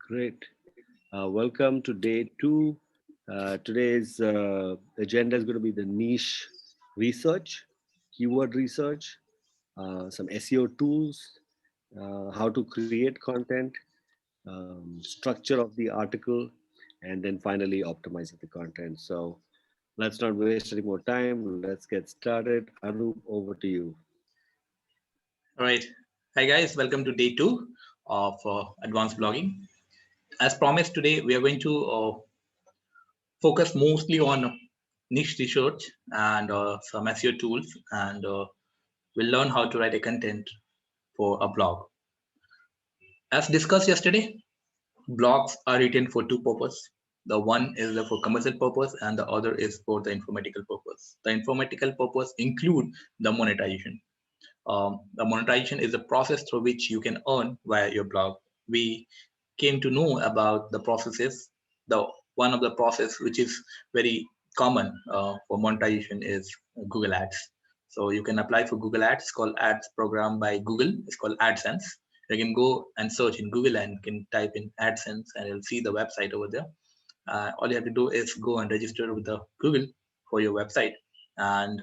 Great. Welcome to day two. Today's agenda is going to be the niche research, keyword research, some SEO tools, how to create content, structure of the article, and then finally optimizing the content. So let's not waste any more time. Let's get started. Anup, over to you. All right. Hi, guys. Welcome to day two of advanced blogging. As promised, today we are going to focus mostly on niche research and some SEO tools, and we'll learn how to write a content for a blog. As discussed yesterday, blogs are written for two purposes. The one is for commercial purpose, and the other is for the informatical purpose. The informatical purpose include the monetization. The monetization is the process through which you can earn via your blog. We came to know about the processes. The one of the process which is very common for monetization is Google Ads. So you can apply for Google Ads. It's called Ads program by Google. It's called AdSense. You can go and search in Google and can type in AdSense and you'll see the website over there. All you have to do is go and register with the Google for your website and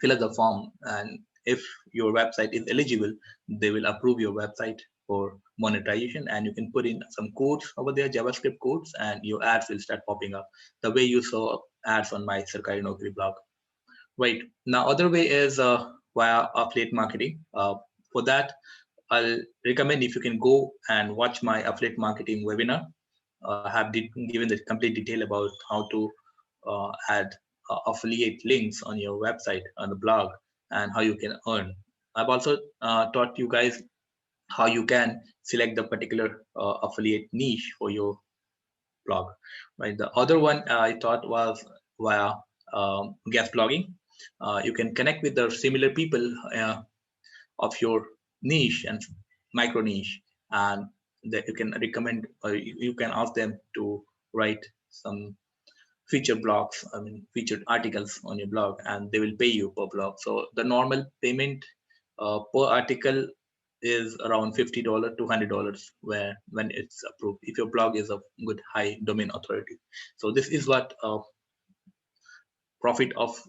fill up the form, and if your website is eligible, they will approve your website for monetization, and you can put in some codes over there, JavaScript codes, and your ads will start popping up the way you saw ads on my Sarkari Naukri blog. Right now, other way is via affiliate marketing. For that, I'll recommend if you can go and watch my affiliate marketing webinar. I have given the complete detail about how to add affiliate links on your website, on the blog, and how you can earn. I've also taught you guys how you can select the particular affiliate niche for your blog. Right. The other one I taught was via guest blogging. You can connect with the similar people of your niche and micro niche, and that you can recommend or you can ask them to write some featured blogs, featured articles on your blog, and they will pay you per blog. So the normal payment per article is around $50 to $100 where when it's approved if your blog is of good high domain authority. So this is what profit of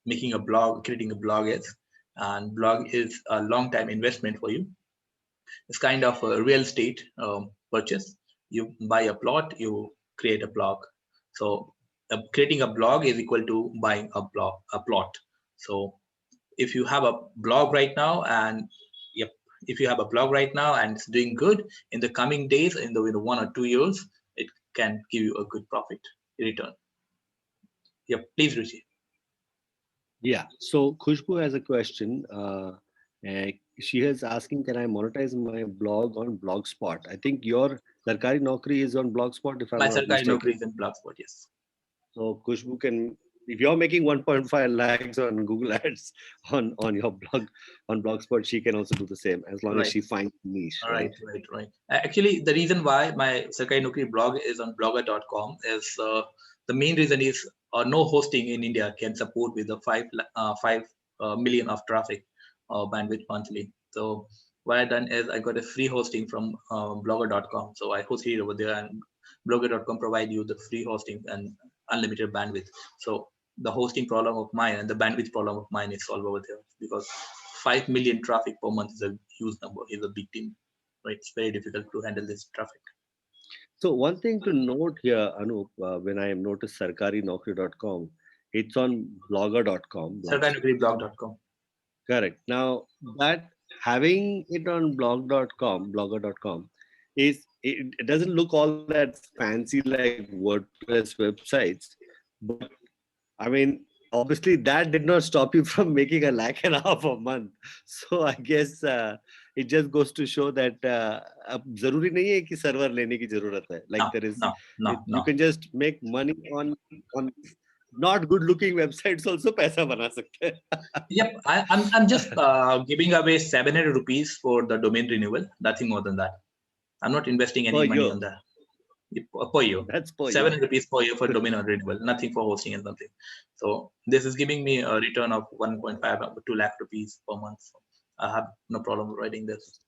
making a blog, creating a blog is, and blog is a long time investment for you. It's kind of a real estate purchase. You buy a plot, you create a blog. So creating a blog is equal to buying a plot. So if you have a blog right now, and yep, if you have a blog right now and it's doing good, in the coming days, in the 1 or 2 years, it can give you a good profit return. Yep, please, Ruchi. Yeah. So Khushbu has a question. She is asking, can I monetize my blog on Blogspot? I think your Sarkari Naukri is on Blogspot, if I'm My not Sarkari mistaken. Naukri is in Blogspot, yes. So Khushbu can, if you're making 1.5 lakhs on Google Ads on your blog on Blogspot, she can also do the same as long as Right. she finds niche, right? Right. Actually, the reason why my Sarkari Naukri blog is on blogger.com is the main reason is no hosting in India can support with the 5 million of traffic bandwidth monthly. So what I done is I got a free hosting from blogger.com. So I hosted it over there, and blogger.com provide you the free hosting and unlimited bandwidth. So the hosting problem of mine and the bandwidth problem of mine is solved over there, because 5 million traffic per month is a huge number, is a big team. Right? It's very difficult to handle this traffic. So one thing to note here, Anup, when I notice sarkarinaukri.com, it's on blogger.com, Sarkari.blog.com. Correct. Now that having it on blogger.com is it doesn't look all that fancy like WordPress websites, but I mean obviously that did not stop you from making a lakh and a half a month. So I guess it just goes to show that अब जरूरी नहीं है कि server लेने की जरूरत है. Like there is, you can just make money on not good looking websites also पैसा बना सकते हैं. Yep, I'm just giving away 700 rupees for the domain renewal. Nothing more than that. I'm not investing any Per money year. on that. Per year. That's per 700 year. rupees per year for domain renewal. Nothing for hosting and something. So this is giving me a return of 1.5 to 2 lakh rupees per month. So I have no problem writing this.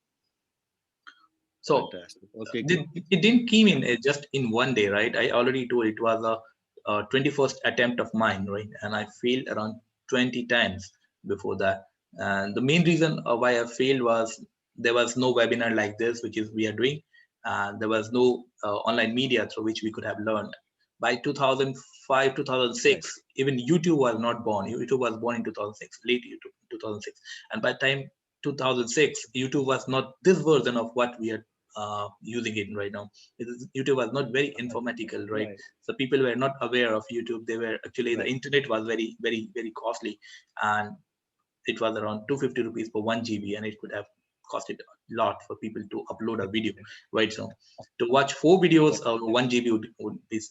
So Fantastic. Okay, it, great. it didn't came in just in one day, right? I already told it was a 21st attempt of mine, right? And I failed around 20 times before that. And the main reason why I failed was there was no webinar like this, which is we are doing. And there was no online media through which we could have learned. By 2005, Right. 2006, even YouTube was not born. YouTube was born in 2006, late YouTube, 2006. And by the time 2006, YouTube was not this version of what we are using it right now. YouTube was not very informatical, right? Right. So people were not aware of YouTube. They were actually, the Right. internet was very, very, very costly, and it was around 250 rupees per 1 GB, and it could have costed a lot for people to upload a video, right? So to watch 4 videos, 1 GB would be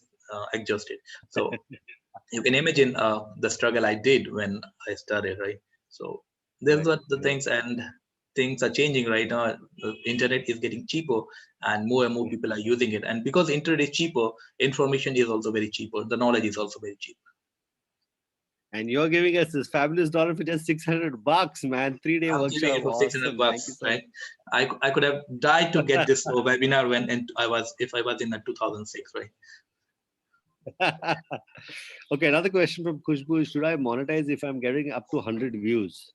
exhausted. So you can imagine the struggle I did when I started, right? So there's Right. what the Right. things, and things are changing right now. The internet is getting cheaper, and more Yeah. people are using it. And because internet is cheaper, information is also very cheaper. The knowledge is also very cheap. And you're giving us this fabulous dollar for just $600, man. 3-day I'm giving workshop. it for 600 Awesome. Thank you bucks, so right? I could have died to get this webinar when, and I was, if I was in the 2006, right? much. Okay, another question from Kushbu. Should I monetize if I'm getting up to 100 views?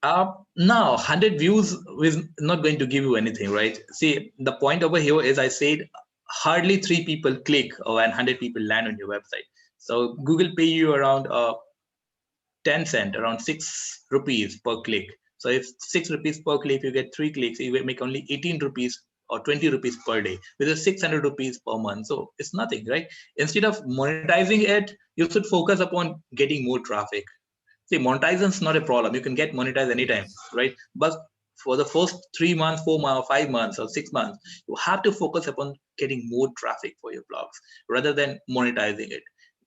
Now 100 views is not going to give you anything, right? See, the point over here is I said hardly 3 people click or 100 people land on your website. So Google pay you around 10 cent, around 6 rupees per click. So if 6 rupees per click, you get 3 clicks, you will make only 18 rupees or 20 rupees per day, which is 600 rupees per month. So it's nothing, right? Instead of monetizing it, you should focus upon getting more traffic. See, monetization is not a problem. You can get monetized anytime, Yes. right? But for the first 3 months, 4 months, 5 months, or 6 months, you have to focus upon getting more traffic for your blogs rather than monetizing it.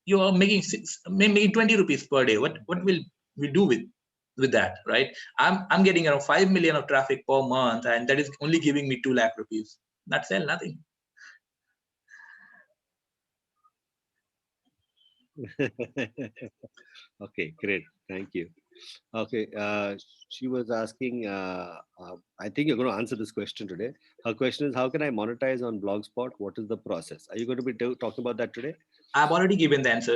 You are making maybe 20 rupees per day. What will we do with that, right? I'm getting around 5 million of traffic per month, and that is only giving me 2 lakh rupees. That's all, nothing. Okay, great. Thank you. Okay, she was asking, I think you're going to answer this question today. Her question is, how can I monetize on Blogspot? What is the process? Are you going to be talking about that today? I've already given the answer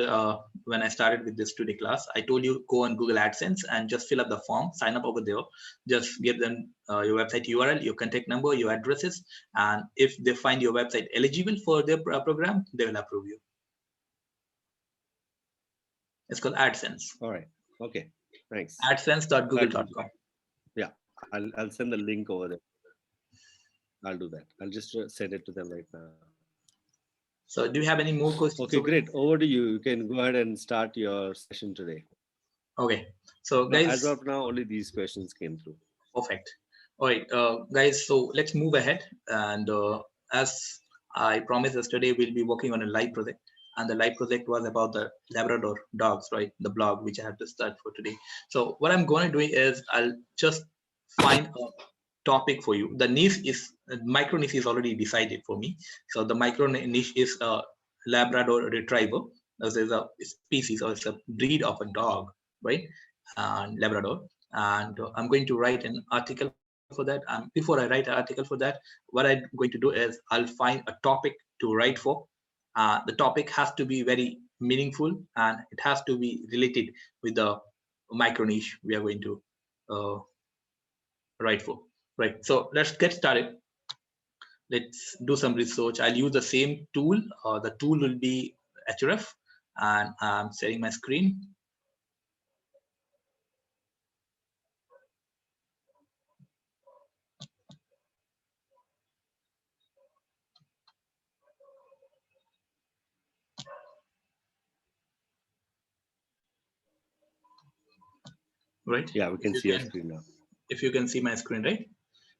when I started with this today class. I told you go on Google AdSense and just fill up the form, sign up over there. Just give them your website URL, your contact number, your addresses, and if they find your website eligible for their program, they will approve you. It's called AdSense. All right. Okay. Thanks. That will do. AdSense.google.com. Yeah. I'll send the link over there. I'll do that. I'll just send it to them right now. So, do you have any more questions? Okay, great. Over to you. You can go ahead and start your session today. Okay. So, Now, as guys, of now, only these questions came through. perfect. All right, guys. So let's move ahead. And as I promised yesterday, we'll be working on a live project. And the live project was about the Labrador dogs, right? The blog which I have to start for today. So what I'm going to do is I'll just find a topic for you. The niche is micro niche is already decided for me. So the micro niche is a Labrador Retriever. This is a species or it's a breed of a dog, right? And Labrador. And I'm going to write an article for that. And before I write an article for that, what I'm going to do is I'll find a topic to write for. The topic has to be very meaningful and it has to be related with the micro niche we are going to uh, write for. Right. So let's get started. Let's do some research. I'll use the same tool. The tool will be Ahrefs, and I'm sharing my screen. Right. Yeah, we can see your screen now. If you can see my screen, right?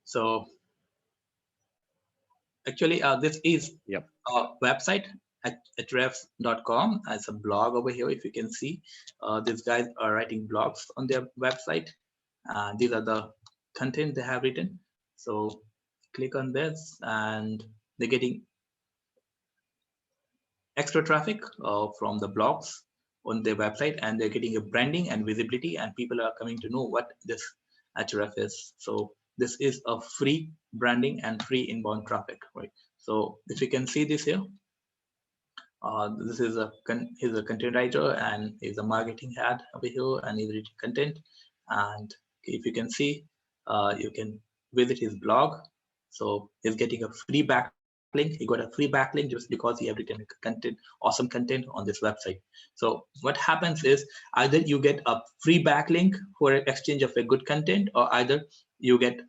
So actually, this is Yep. a website at ahrefs.com. As a blog over here, if you can see, these guys are writing blogs on their website. These are the content they have written. So click on this, and they're getting extra traffic from the blogs on their website, and they're getting a branding and visibility, and people are coming to know what this Ahrefs is. So this is a free branding and free inbound traffic, right? So if you can see this here, this is he's a content writer and he's a marketing ad over here and he's writing content. And if you can see, you can visit his blog. So he's getting a free backlink. He got a free backlink just because he have written awesome content on this website. So what happens is either you get a free backlink for exchange of a good content, or either you get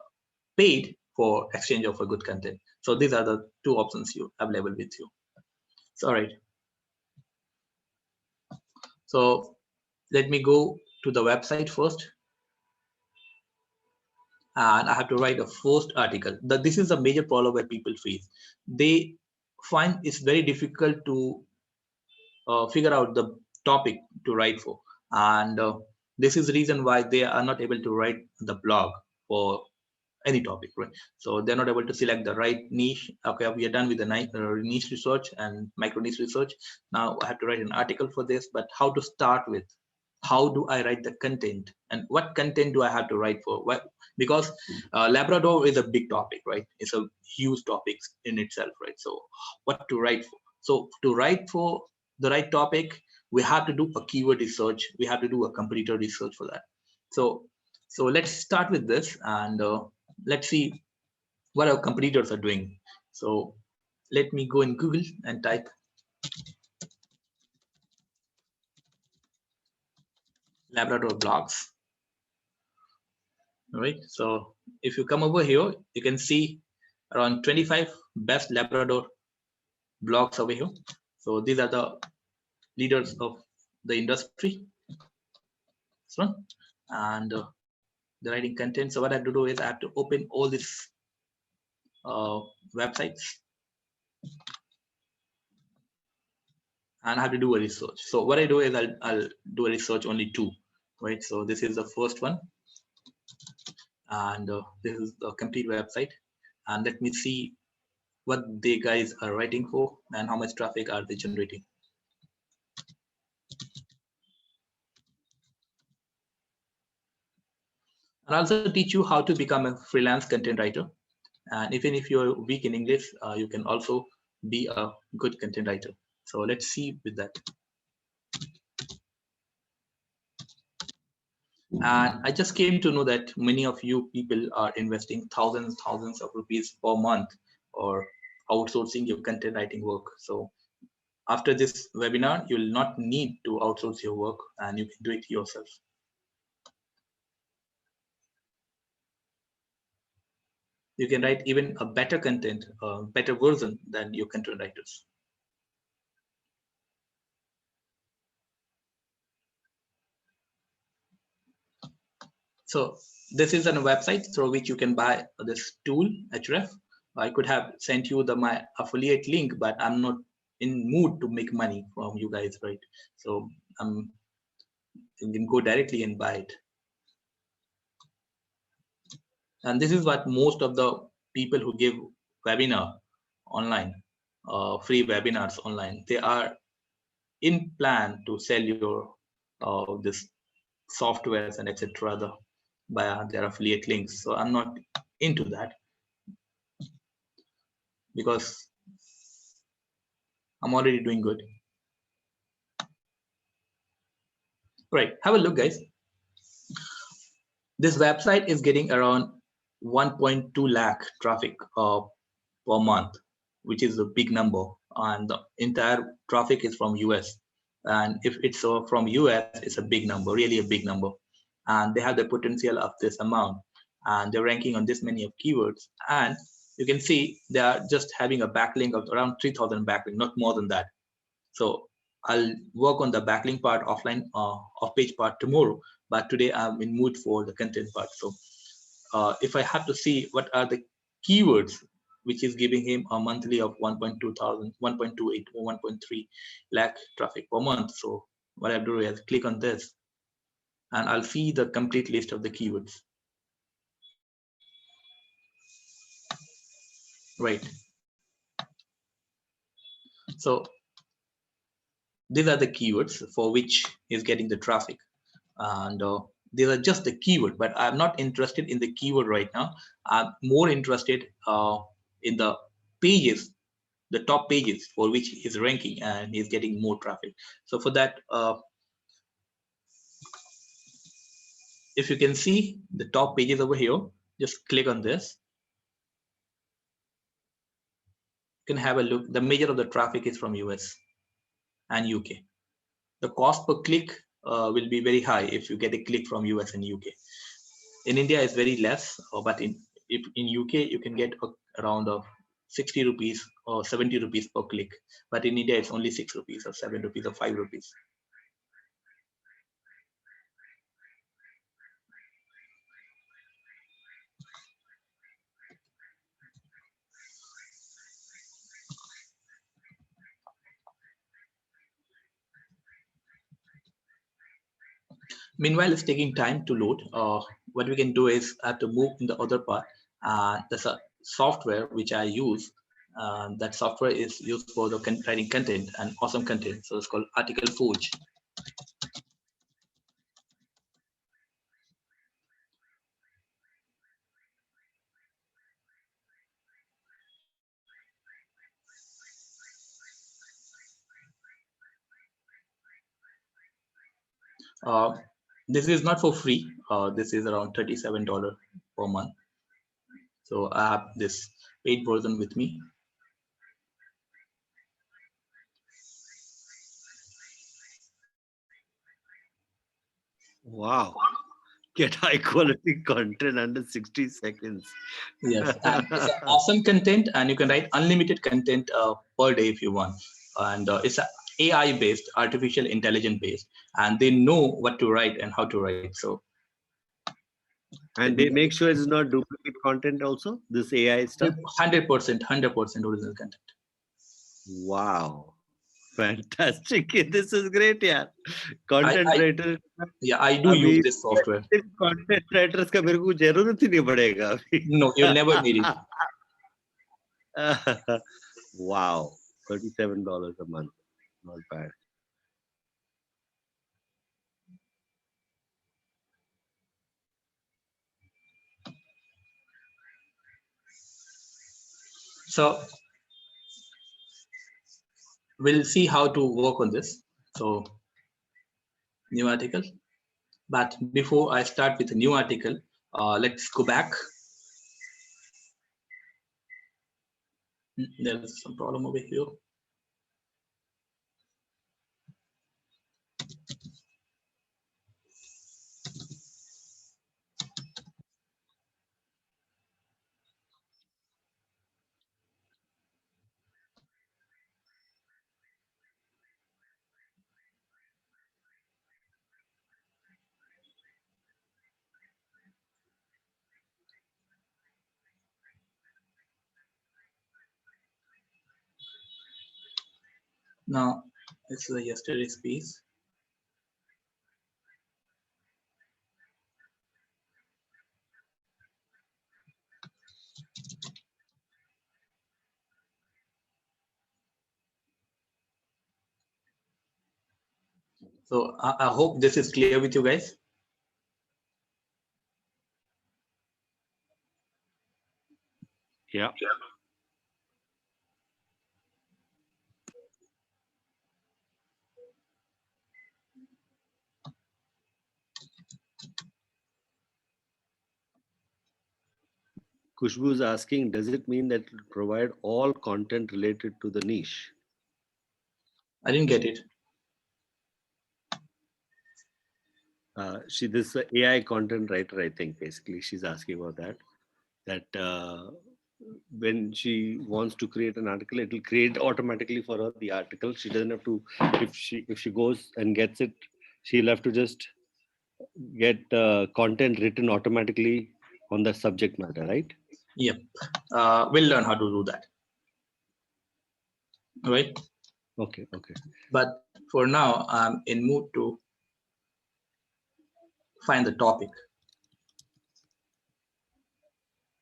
paid for exchange of a good content. So these are the two options you available with you. So, all right. So let me go to the website first. And I have to write a first article. This is a major problem where people face. They find it's very difficult to figure out the topic to write for. And this is the reason why they are not able to write the blog for any topic, right? So they're not able to select the right niche. Okay, we are done with the niche research and micro niche research. Now I have to write an article for this, but how to start with? How do I write the content, and what content do I have to write for? What, because Labrador is a big topic, right? It's a huge topic in itself, right? So what to write for? So to write for the right topic, we have to do a keyword research. We have to do a competitor research for that. So let's start with this, and let's see what our competitors are doing. So let me go in Google and type Labrador blogs. All right. So if you come over here, you can see around 25 best Labrador blogs over here. So these are the leaders of the industry. This one, and the writing content. So what I have to do is I have to open all these websites, and I have to do a research. So what I do is I'll do a research only two, right? So this is the first one, and this is the complete website. And let me see what they guys are writing for and how much traffic are they generating. And also teach you how to become a freelance content writer. And even if you're weak in English, you can also be a good content writer. So let's see with that. And I just came to know that many of you people are investing thousands of rupees per month or outsourcing your content writing work. So after this webinar, you will not need to outsource your work and you can do it yourself. You can write even a better content, a better version than your content writers. So this is a website through which you can buy this tool, Ahrefs. I could have sent you my affiliate link, but I'm not in mood to make money from you guys, right? So you can go directly and buy it. And this is what most of the people who give webinar online, free webinars online, they are in plan to sell your this softwares and etc. Via their affiliate links. So I'm not into that because I'm already doing good. Right, have a look, guys. This website is getting around 1.2 lakh traffic per month, which is a big number, and the entire traffic is from US. And if it's from US, it's a big number, really a big number. And they have the potential of this amount, and they're ranking on this many of keywords. And you can see they are just having a backlink of around 3,000 backlink, not more than that. So I'll work on the backlink part offline, off-page part tomorrow. But today I'm in mood for the content part. So if I have to see what are the keywords which is giving him a monthly of 1.28 or 1.3 lakh traffic per month. So what I do is click on this and I'll see the complete list of the keywords. Right. So these are the keywords for which is getting the traffic. And These are just the keyword, but I'm not interested in the keyword right now. I'm more interested in the pages, the top pages for which he's ranking and he's getting more traffic. So for that, if you can see the top pages over here, just click on this. You can have a look. The major of the traffic is from US and UK. The cost per click will be very high if you get a click from US and UK. In India, it's very less, but in UK you can get around 60 rupees or 70 rupees per click. But in India, it's only 6 rupees or 7 rupees or 5 rupees. Meanwhile, it's taking time to load. What we can do is have to move in the other part. There's a software which I use. That software is used for the writing content and awesome content. So it's called Article Forge. This is not for free. This is around $37 per month. So I have this paid version with me. Wow. Get high quality content under 60 seconds. Yes, and it's awesome content, and you can write unlimited content per day if you want. And it's AI based, artificial intelligence based, and they know what to write and how to write. So, And they make sure it's not duplicate content also, this AI stuff. 100% original content. Wow. Fantastic. This is great, yeah. Content writer. Yeah, I do use this software. Content writers का मेरे को जरूरत ही नहीं पड़ेगा अभी. No, you'll never need it. Wow. $37 a month. Not bad. So we'll see how to work on this. So new article. But before I start with a new article, let's go back. There's some problem over here. Now, this is the yesterday's piece. So I hope this is clear with you guys. Yeah. Kushbu is asking, does it mean that it will provide all content related to the niche? I didn't get it. This AI content writer, I think, basically, she's asking about that. That when she wants to create an article, it will create automatically for her the article. She doesn't have to, if she goes and gets it, she'll have to just get content written automatically on the subject matter, right? Yep. We'll learn how to do that. All right. Okay. But for now, I'm in mood to find the topic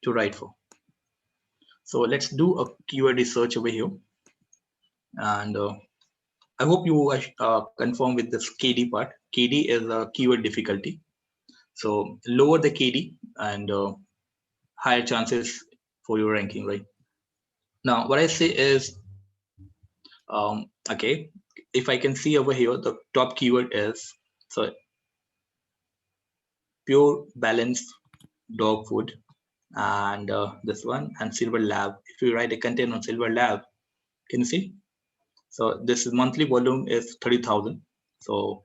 to write for. So let's do a keyword research over here. And I hope you confirm with this KD part. KD is a keyword difficulty. So lower the KD and higher chances for your ranking, right? Now, what I say is, okay, if I can see over here, the top keyword is so pure balanced dog food, and this one, and silver lab. If you write a content on silver lab, can you see? So this is monthly volume is 30,000. So,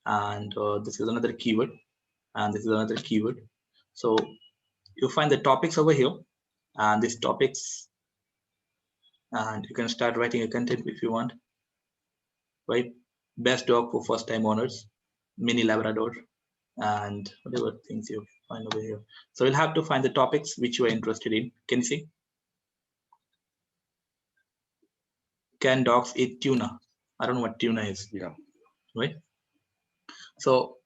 and this is another keyword, and this is another keyword. So you find the topics over here, and these topics, and you can start writing a content if you want, right? Best dog for first time owners, mini Labrador, and whatever things you find over here. So you'll have to find the topics which you are interested in. Can you see? Can dogs eat tuna? I don't know what tuna is. Yeah. Right. So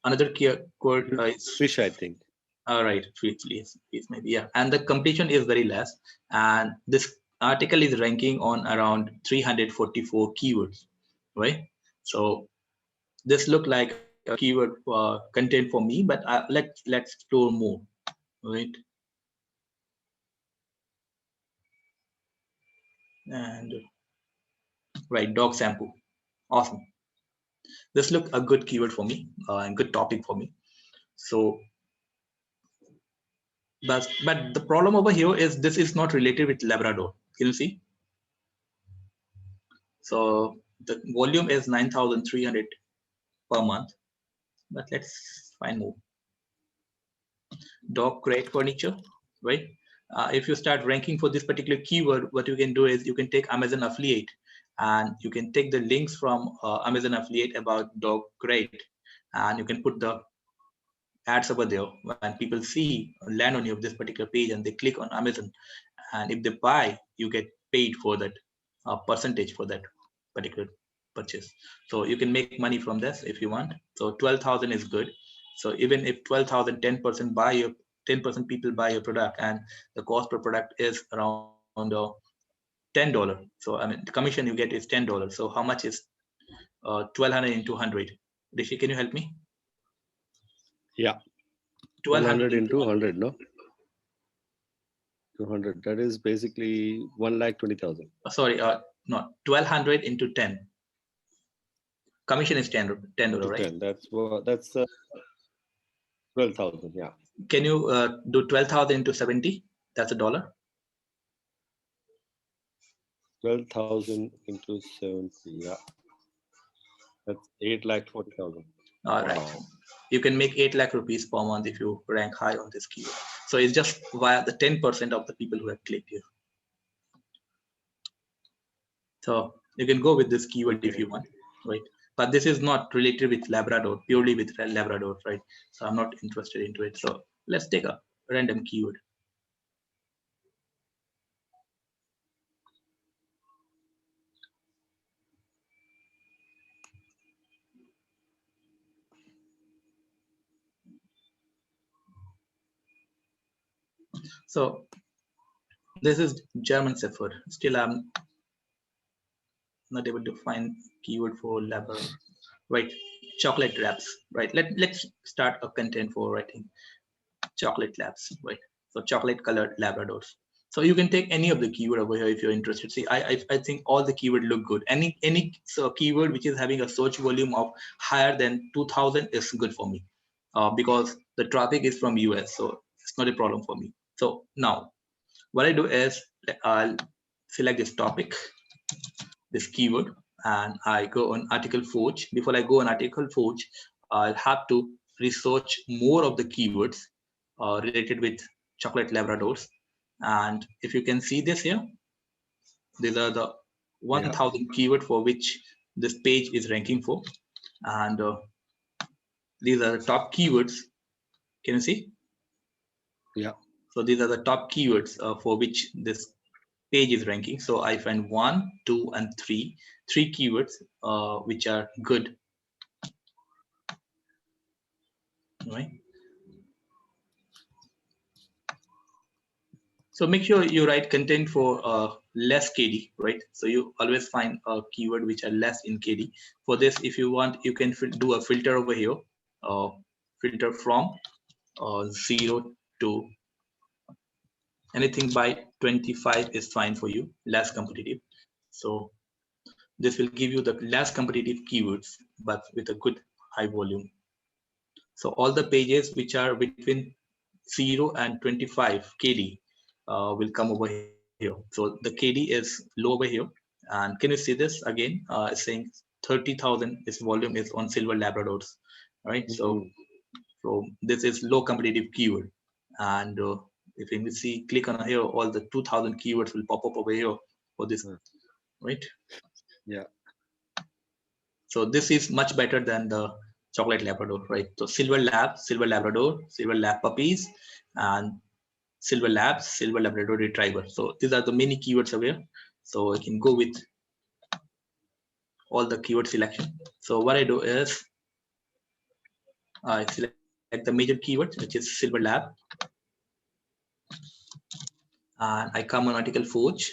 another keyword is Fish, I think. all right. Please, maybe, yeah. And the completion is very less. And this article is ranking on around 344 keywords, right? So this look like a keyword content for me, but let's explore more, right? And right, dog shampoo, awesome. This look a good keyword for me and good topic for me. So, but the problem over here is this is not related with Labrador. Can you see? So the volume is 9,300 per month. But let's find more. Dog crate furniture, right? If you start ranking for this particular keyword, what you can do is you can take Amazon affiliate and you can take the links from Amazon affiliate about dog crate, and you can put the ads over there. When people see land on your this particular page and they click on Amazon, and if they buy, you get paid for that percentage for that particular purchase. So you can make money from this if you want. So 12,000 is good. So even if 12,000, 10% buy your 10% people buy your product, and the cost per product is around $10. So I mean, the commission you get is $10. So how much is 1,200 into 100? Rishi, can you help me? Yeah. 1,200 100 into into 100. 100, no? 200. That is basically 1,20,000. Sorry, no, 1,200 into 10. Commission is $10, To right? 10. That's 12,000. Yeah. Can you do 12,000 into 70? That's $1. 12,000 into 70. Yeah. That's 8,40,000. All right. Wow. You can make 8 lakh rupees per month if you rank high on this keyword. So it's just via the 10% of the people who have clicked here. So you can go with this keyword if Okay. you want, right? But this is not related with Labrador, purely with Labrador, right? So I'm not interested into it. So let's take a random keyword. So this is German Shepherd. Still, I'm not able to find keyword for Labrador, right? Chocolate wraps, right? Let's start a content for writing chocolate labs, right? So chocolate colored Labradors. So you can take any of the keyword over here if you're interested. See, I think all the keyword look good. Any keyword which is having a search volume of higher than 2,000 is good for me, because the traffic is from US, so it's not a problem for me. So now what I do is I'll select this topic, this keyword, and I go on article forge. Before I go on article forge, I'll have to research more of the keywords related with chocolate Labradors. And if you can see this here, these are the Yeah. 1,000 keyword for which this page is ranking for. And these are the top keywords. Can you see? Yeah. So these are the top keywords for which this page is ranking. So I find 1, 2, and 3 keywords which are good, right? So make sure you write content for less KD, right? So you always find a keyword which are less in KD. For this, if you want, you can do a filter over here. filter from 0 to anything by 25 is fine for you, less competitive. So this will give you the less competitive keywords, but with a good high volume. So all the pages which are between 0 and 25 KD will come over here. So the KD is low over here. And can you see this again? It's saying 30,000 is volume is on silver Labradors, right? Mm-hmm. So this is low competitive keyword. And if you see, click on here, all the 2,000 keywords will pop up over here for this, right? Yeah. So this is much better than the chocolate Labrador, right? So silver lab, silver Labrador, silver lab puppies, and silver labs, silver Labrador retriever. So these are the many keywords aware. So I can go with all the keyword selection. So what I do is I select the major keyword, which is silver lab, and I come on article forge,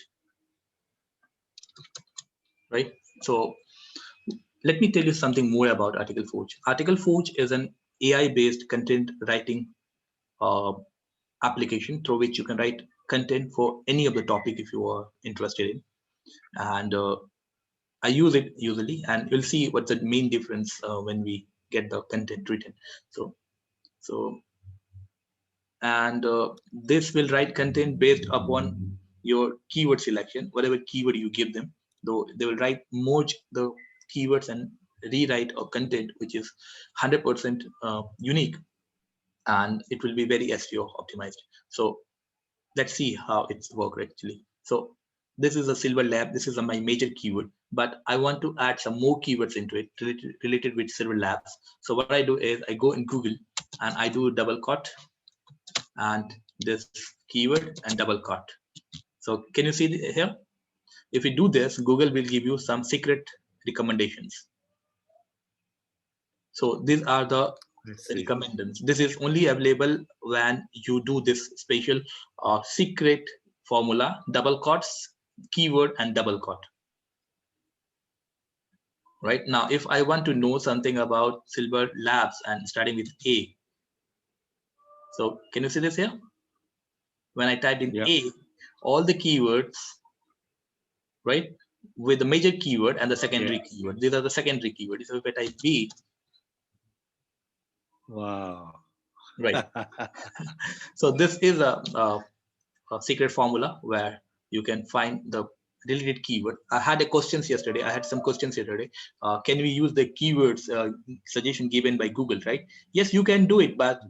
right? So let me tell you something more about article forge. Article forge is an AI-based content writing uh, application through which you can write content for any of the topic if you are interested in. And I use it usually, and you'll see what's the main difference when we get the content written. So, so, and this will write content based upon your keyword selection, whatever keyword you give them. Though they will write merge the keywords and rewrite a content which is 100% unique, and it will be very SEO optimized. So let's see how it's work actually. So this is a silver lab. This is my major keyword, but I want to add some more keywords into it related with silver labs. So what I do is I go in Google and I do double quote and this keyword and double quote. So can you see here? If you do this, Google will give you some secret recommendations. So these are the I see. recommendtions. This is only available when you do this special secret formula, double quotes, keyword and double quote. Right now, if I want to know something about Silver Labs and starting with A, so can you see this here? When I typed in Yeah. A, all the keywords, right, with the major keyword and the Yeah. secondary keyword. These are the secondary keywords. So if I type B, Wow. right. So this is a secret formula where you can find the related keyword. I had a questions yesterday. I had some questions yesterday. Can we use the keywords suggestion given by Google, right? Yes, you can do it, but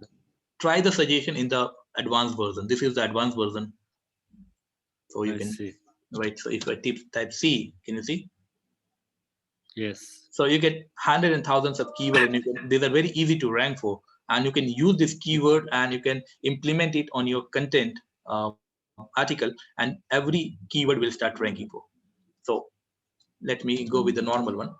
try the suggestion in the advanced version. This is the advanced version. So you I can, see. right. So if I type C, can you see? Yes. So you get hundreds and thousands of keywords, and these are very easy to rank for. And you can use this keyword and you can implement it on your content article, and every keyword will start ranking for. So let me go with the normal one.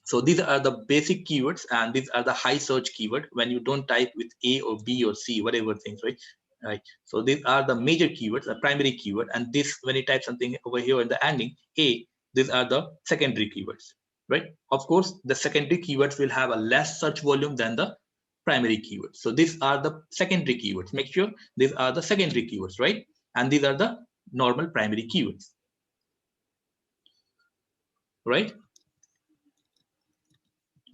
So these are the basic keywords, and these are the high search keyword when you don't type with A or B or C, whatever things, right? Right. So these are the major keywords, the primary keyword, and this when you type something over here in the ending A, these are the secondary keywords, right? Of course, the secondary keywords will have a less search volume than the primary keywords. So these are the secondary keywords. Make sure these are the secondary keywords, right? And these are the normal primary keywords, right?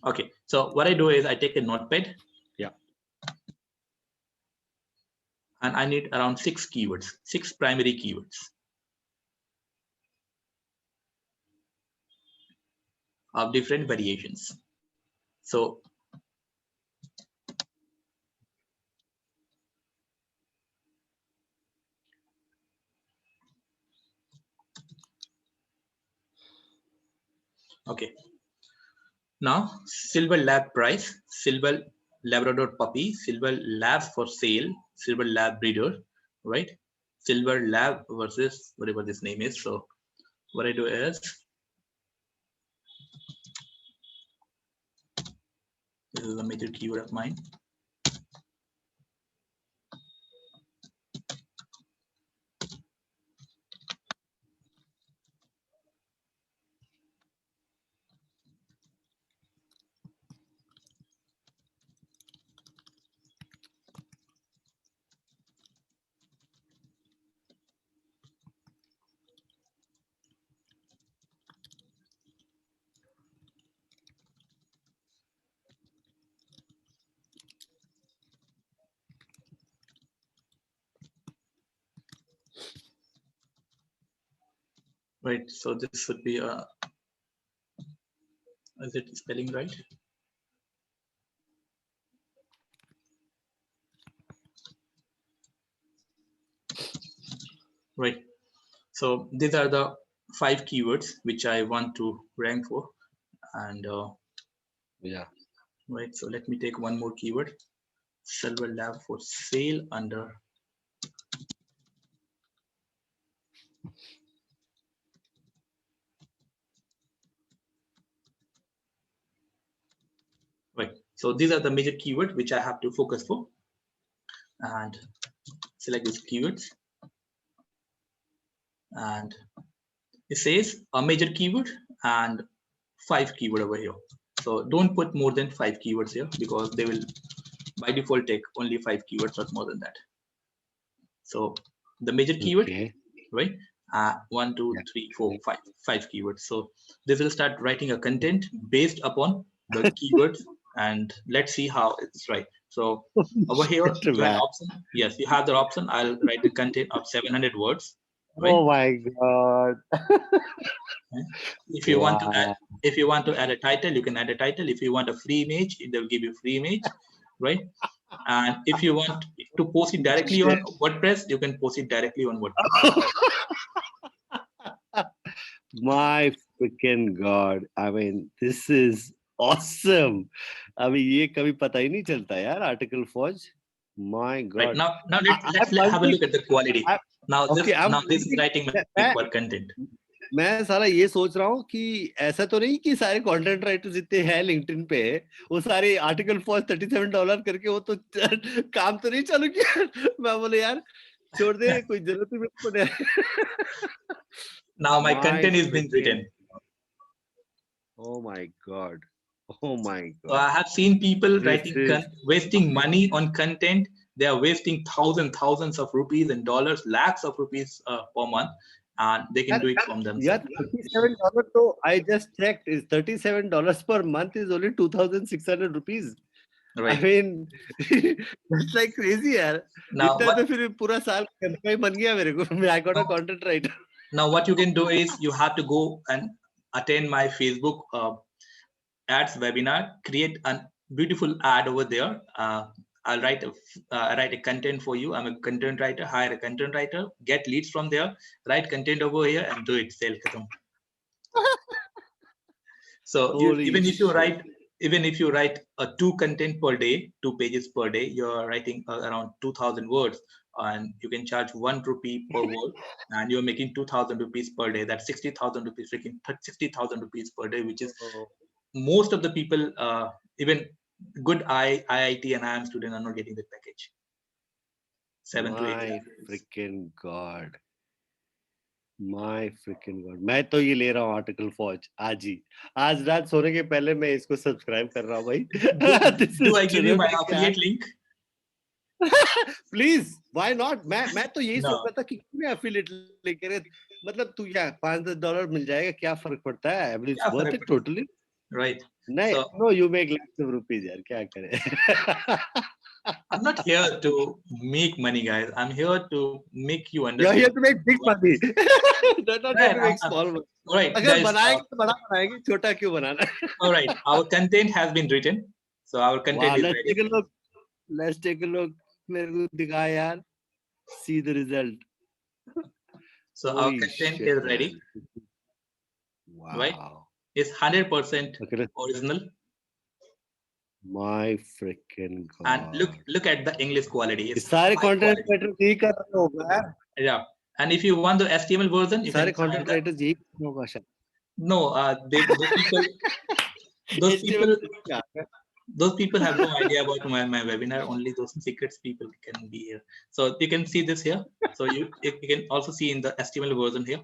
Okay, so what I do is I take a notepad Yeah. and I need around 6 keywords, 6 primary keywords of different variations. So okay, now silver lab price, silver Labrador puppy, silver lab for sale, silver lab breeder, right? Silver lab versus whatever this name is. So what I do is this is a major keyword of mine. Right. So this should be is it spelling right? Right. So these are the 5 keywords which I want to rank for, and Yeah. right. So let me take one more keyword: Silver Lab for sale under. Right. So these are the major keywords which I have to focus for, and select these keywords, and it says a major keyword and 5 keyword over here. So don't put more than 5 keywords here, because they will by default take only 5 keywords, not more than that. So the major keyword, Okay. right? 1, 2, Yeah. 3, 4, 5, 5 keywords. So this will start writing a content based upon the keywords, and let's see how it's right. So over here Shit, you have an man. option. Yes, you have the option. I'll write the content of 700 words, right? Oh my God. If you want to add, Wow. if you want to add a title, you can add a title. If you want a free image, they will give you free image, right? And if you want to post it directly on Shit. WordPress, you can post it directly on WordPress. My freaking God. I mean, this is awesome. अभी ये कभी पता ही नहीं चलता यार, article forge. My Right God. now I'm let's have a wondering. look at the quality. Now Okay, I'm this is wondering. writing मैं for content. मैं साला ये सोच रहा हूँ कि ऐसा तो नहीं कि सारे कंटेंट राइटर जितने हैं लिंक्डइन पे वो सारे आर्टिकल फॉर $37 करके वो तो काम तो नहीं चालू किया। मैं बोले यार छोड़ दे, कोई जरूरत ही नहीं पड़े। Now my My content is being freaking, written. oh my God, oh my So I God, have seen people this writing is wasting money on content. They are wasting thousands of rupees and dollars, lakhs of rupees per month, and they can do it from यार themselves. $37 तो I just checked is $37 per month is only 2,600 rupees. I Right. mean, that's like crazy यार. Now इतना what तो फिर पूरा साल का ही बन गया मेरे को. I got a now, content writer. now what you can do is you have to go and attend my Facebook ads webinar. Create a beautiful ad over there. I'll write a content for you. I'm a content writer. Hire a content writer. Get leads from there. Write content over here and do it. Sell. Khatam. So Holy even if you shit. write, even if you write a 2 content per day, 2 pages per day, you're writing around 2,000 words, and you can charge 1 rupee per word, and you're making 2,000 rupees per day. That's 60,000 rupees, freaking 60,000 rupees per day, which is Oh most of the people, even good IIT and IIM students are not getting the package. 7 to 8 my lakhs. freaking God. My freaking God. मैं तो ये ले रहा हूँ article फॉज आज ही. आज रात सोने के पहले मैं इसको सब्सक्राइब कर रहा हूँ भाई. Do, This do is I give you my terrific यार. affiliate link? Please why not. मैं तो यही सोच No. रहा था कि क्यों एफिलिएट लेके रहे. मतलब तू क्या $5-10 मिल जाएगा, क्या फर्क पड़ता है. I mean, it's क्या worth फर्क it पड़ता है? totally. Right. नहीं, So no you make lakhs of rupees यार, क्या करे. I'm not here to make money, guys. I'm here to make you You're understand here to make big what. money. They're not here Right. to make small money. All right, अगर guys. बनाएंगे तो बड़ा बनाएंगे, छोटा क्यों बनाना. All right. Our content has been written, so our content Wow, is let's ready. take a look. Let's take a look. मेरे को दिखा यार. See the result. So our Holy content shit, is ready. man. Right. Wow. It's 100% Okay, original. my freaking And God. look at the English quality. ये It's सारे high content quality. writers यही कर रहे होगा यार. Yeah. And if you want the HTML version, you सारे can find content the. writers यही कर रहे होगा शायद. No, those HTML people, क्या है? those people have no idea about my webinar. Only those secrets people can be here. So you can see this here. So you can also see in the HTML version here.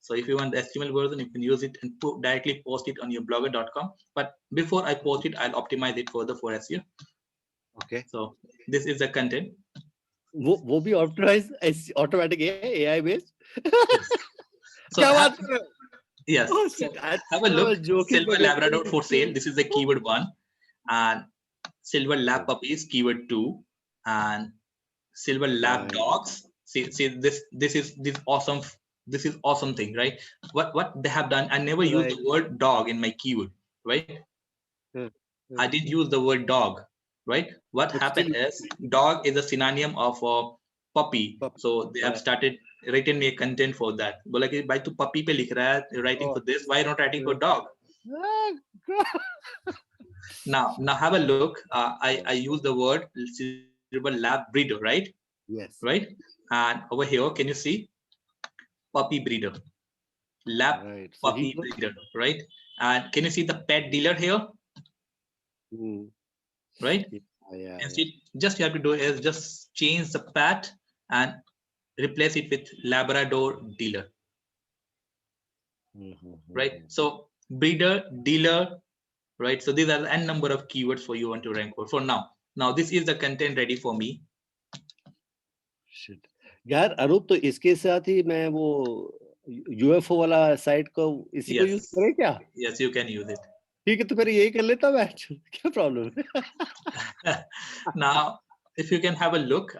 So if you want the HTML version, you can use it and directly post it on your blogger.com. But before I post it, I'll optimize it further for SEO. Okay. So this is the content. वो भी optimise automatic है, AI based. Yes. So क्या बात कर रहे हो. yes. Oh So shit. have a अच्छा, look. मैं जोखिम Silver में Labrador for sale. This is the keyword 1, and Silver Lab puppies keyword 2, and Silver Lab My dogs. See this awesome this is awesome thing, right? What they have done, I never used Right. the word dog in my keyword, right? Huh, I huh. didn't use the word dog, right? What But happened still, is dog is a synonym of puppy, puppy. so they have Right. started written me a content for that. बोला कि भाई तू puppy पे लिख रहा है, writing for Oh. this, why not writing for uh, dog? ah, God. Now have a look. I use the word cerebral lab breeder, right? Yes. And over here, can you see puppy breeder, lab Right. So he puppy got. breeder, right? And can you see the pet dealer here, Hmm. right? Yeah, yeah, And yeah. see, just you have to do is just change the pet and replace it with Labrador dealer, right? Mm-hmm. So breeder, dealer, right? So these are the n number of keywords for you want to rank for now. Now this is the content ready for me. Shit. यार अरूप तो इसके साथ ही मैं वो UFO वाला site को इसी को यूज Yes, करें क्या? yes, you can use it. ठीक है तो फिर यही कर लेता मैं क्या प्रॉब्लम है? Now, if you can have a look,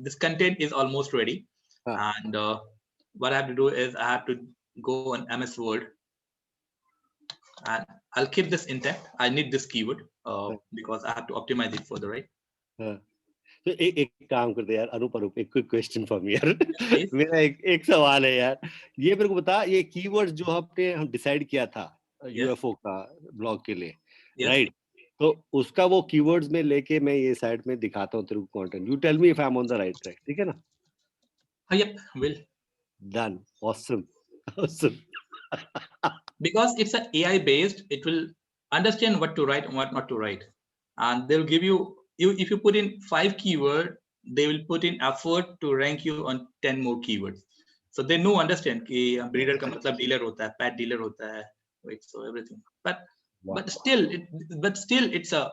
this content is almost ready. हाँ. And what I have to do is I have to go on MS Word, and I'll keep this intact. I need this keyword because I have to optimize it further, right? हाँ. तो एक काम करते यार अरूप अरूप एक quick question for me यार Yes, please. मेरा एक सवाल है यार ये मेरे को बता ये कीवर्ड्स जो हम डिसाइड किया था Yes, यूएफओ का ब्लॉग के लिए yes. राइट तो उसका वो कीवर्ड्स में लेके मैं ये साइट में दिखाता हूँ तेरे को content you tell me if I am on the right track ठीक है ना Oh, yep, will. Done awesome awesome Because it's an AI based, it will understand what to write and what not to write. And they'll give you if you put in 5 keyword, they will put in effort to rank you on 10 more keywords. So they know understand कि breeder का मतलब dealer होता है, pet dealer होता है, right? So everything. But still it's a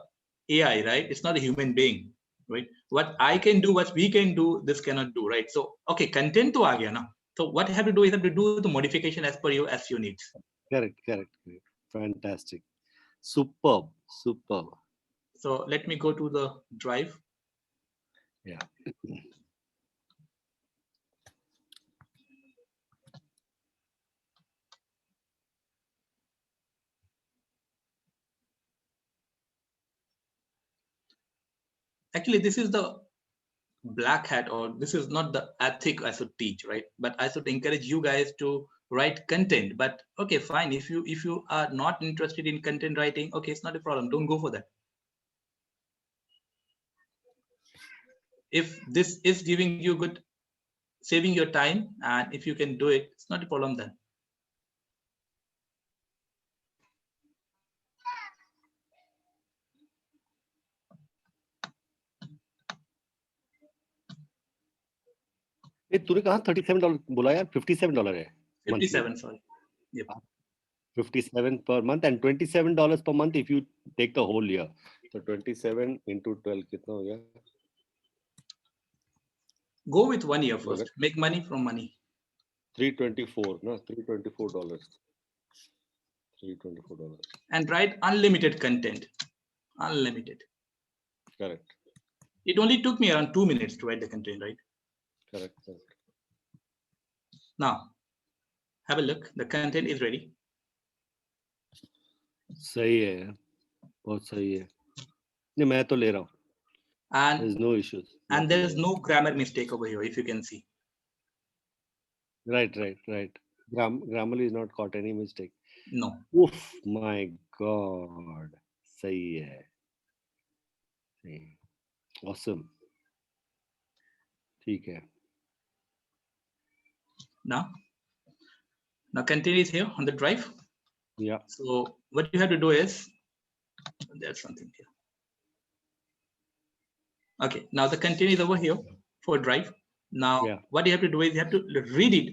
AI, right? It's not a human being, right? What I can do, what we can do, this cannot do, right? So okay, content तो आ गया ना. So what you have to do is have to do the modification as per your SEO needs. Correct fantastic superb superb So let me go to the drive. या Actually, this is the black hat, or this is not the ethic I should teach, right? But I should encourage you guys to write content. But okay, fine. If you are not interested in content writing, okay, it's not a problem. Don't go for that. If this is giving you good, saving your time, and if you can do it, it's not a problem then. ये तूने कहा $37 बोला यार $57 है monthly 57, sorry. Yep. 57 per month and $27 per month if you take the whole year. So 27 into 12 कितना हो गया? Go with 1 year first. Make money from money. 324 no $324. $324. And write unlimited content. Unlimited. Correct. It only took me around 2 minutes to write the content, right? Correct. Now, have a look. The content is ready. सही है बहुत सही है नहीं मैं तो ले रहा हूँ And there's no issues and there is no grammar mistake over here, if you can see. right Grammarly is not caught any mistake No. oof my god सही है awesome ठीक है Now content is here on the drive. yeah So what you have to do is, there's something here. Okay, now the content is over here for drive. Now yeah what you have to do is you have to read it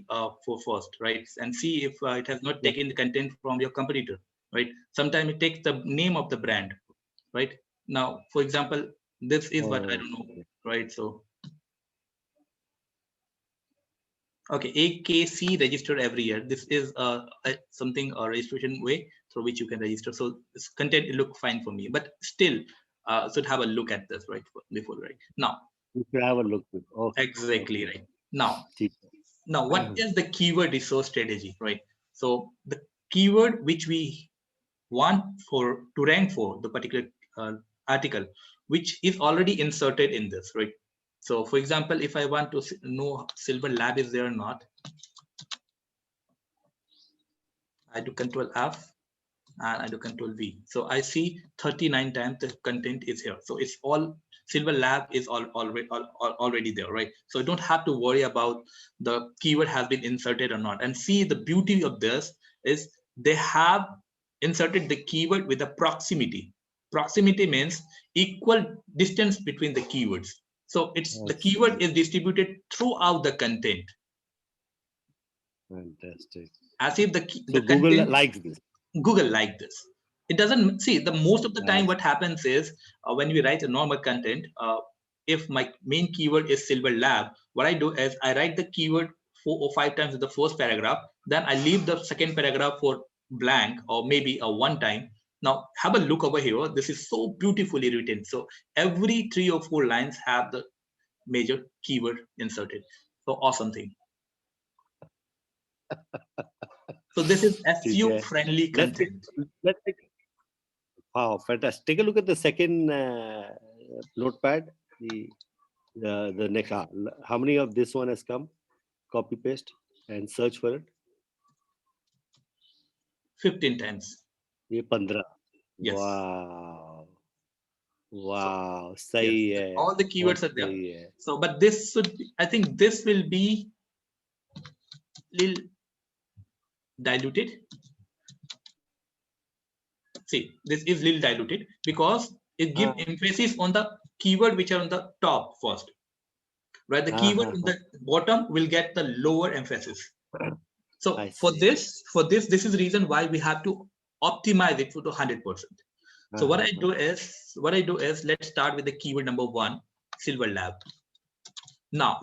for first, right? And see if it has not taken the content from your competitor, right? Sometimes it takes the name of the brand, right? Now, for example, this is what I don't know, right? So okay, AKC registered every year. This is something a registration way through which you can register. So this content look fine for me, but still should have a look at this right before, right? Now you should have a look exactly right now. ठीक है Now, what is the keyword resource strategy, right? So the keyword which we want for to rank for the particular article, which is already inserted in this, right? So for example, if I want to know Silver Lab is there or not, I do Control F and I do Control V. So I see 39 times the content is here. So it's all Silver Lab is already there, right? So you don't have to worry about the keyword has been inserted or not. And see, the beauty of this is they have inserted the keyword with a proximity. Proximity means equal distance between the keywords. So it's the keyword is distributed throughout the content. Fantastic. As if the so Google content, likes this. Google like this. It doesn't see the most of the time what happens is when we write a normal content, if my main keyword is Silver Lab, what I do is I write the keyword 4 or 5 times in the first paragraph, then I leave the second paragraph for blank or maybe a one time. Now have a look over here. This is so beautifully written. So every 3 or 4 lines have the major keyword inserted. So awesome thing. So this is SEO friendly content. Let's take, wow, fantastic. Take a look at the second notepad. The next, how many of this one has come? Copy paste and search for it. 15 times. ये 15. Yes. Wow. Wow. So, सही yes, है. all the keywords are there. सही है. So, but this should be, I think this will be little diluted. See, this is little diluted because it gives emphasis on the keyword which are on the top first. Right, the keyword in the bottom will get the lower emphasis. So for this, this is the reason why we have to optimize it to 100%. So what I do is let's start with the keyword number 1, Silver Lab. Now,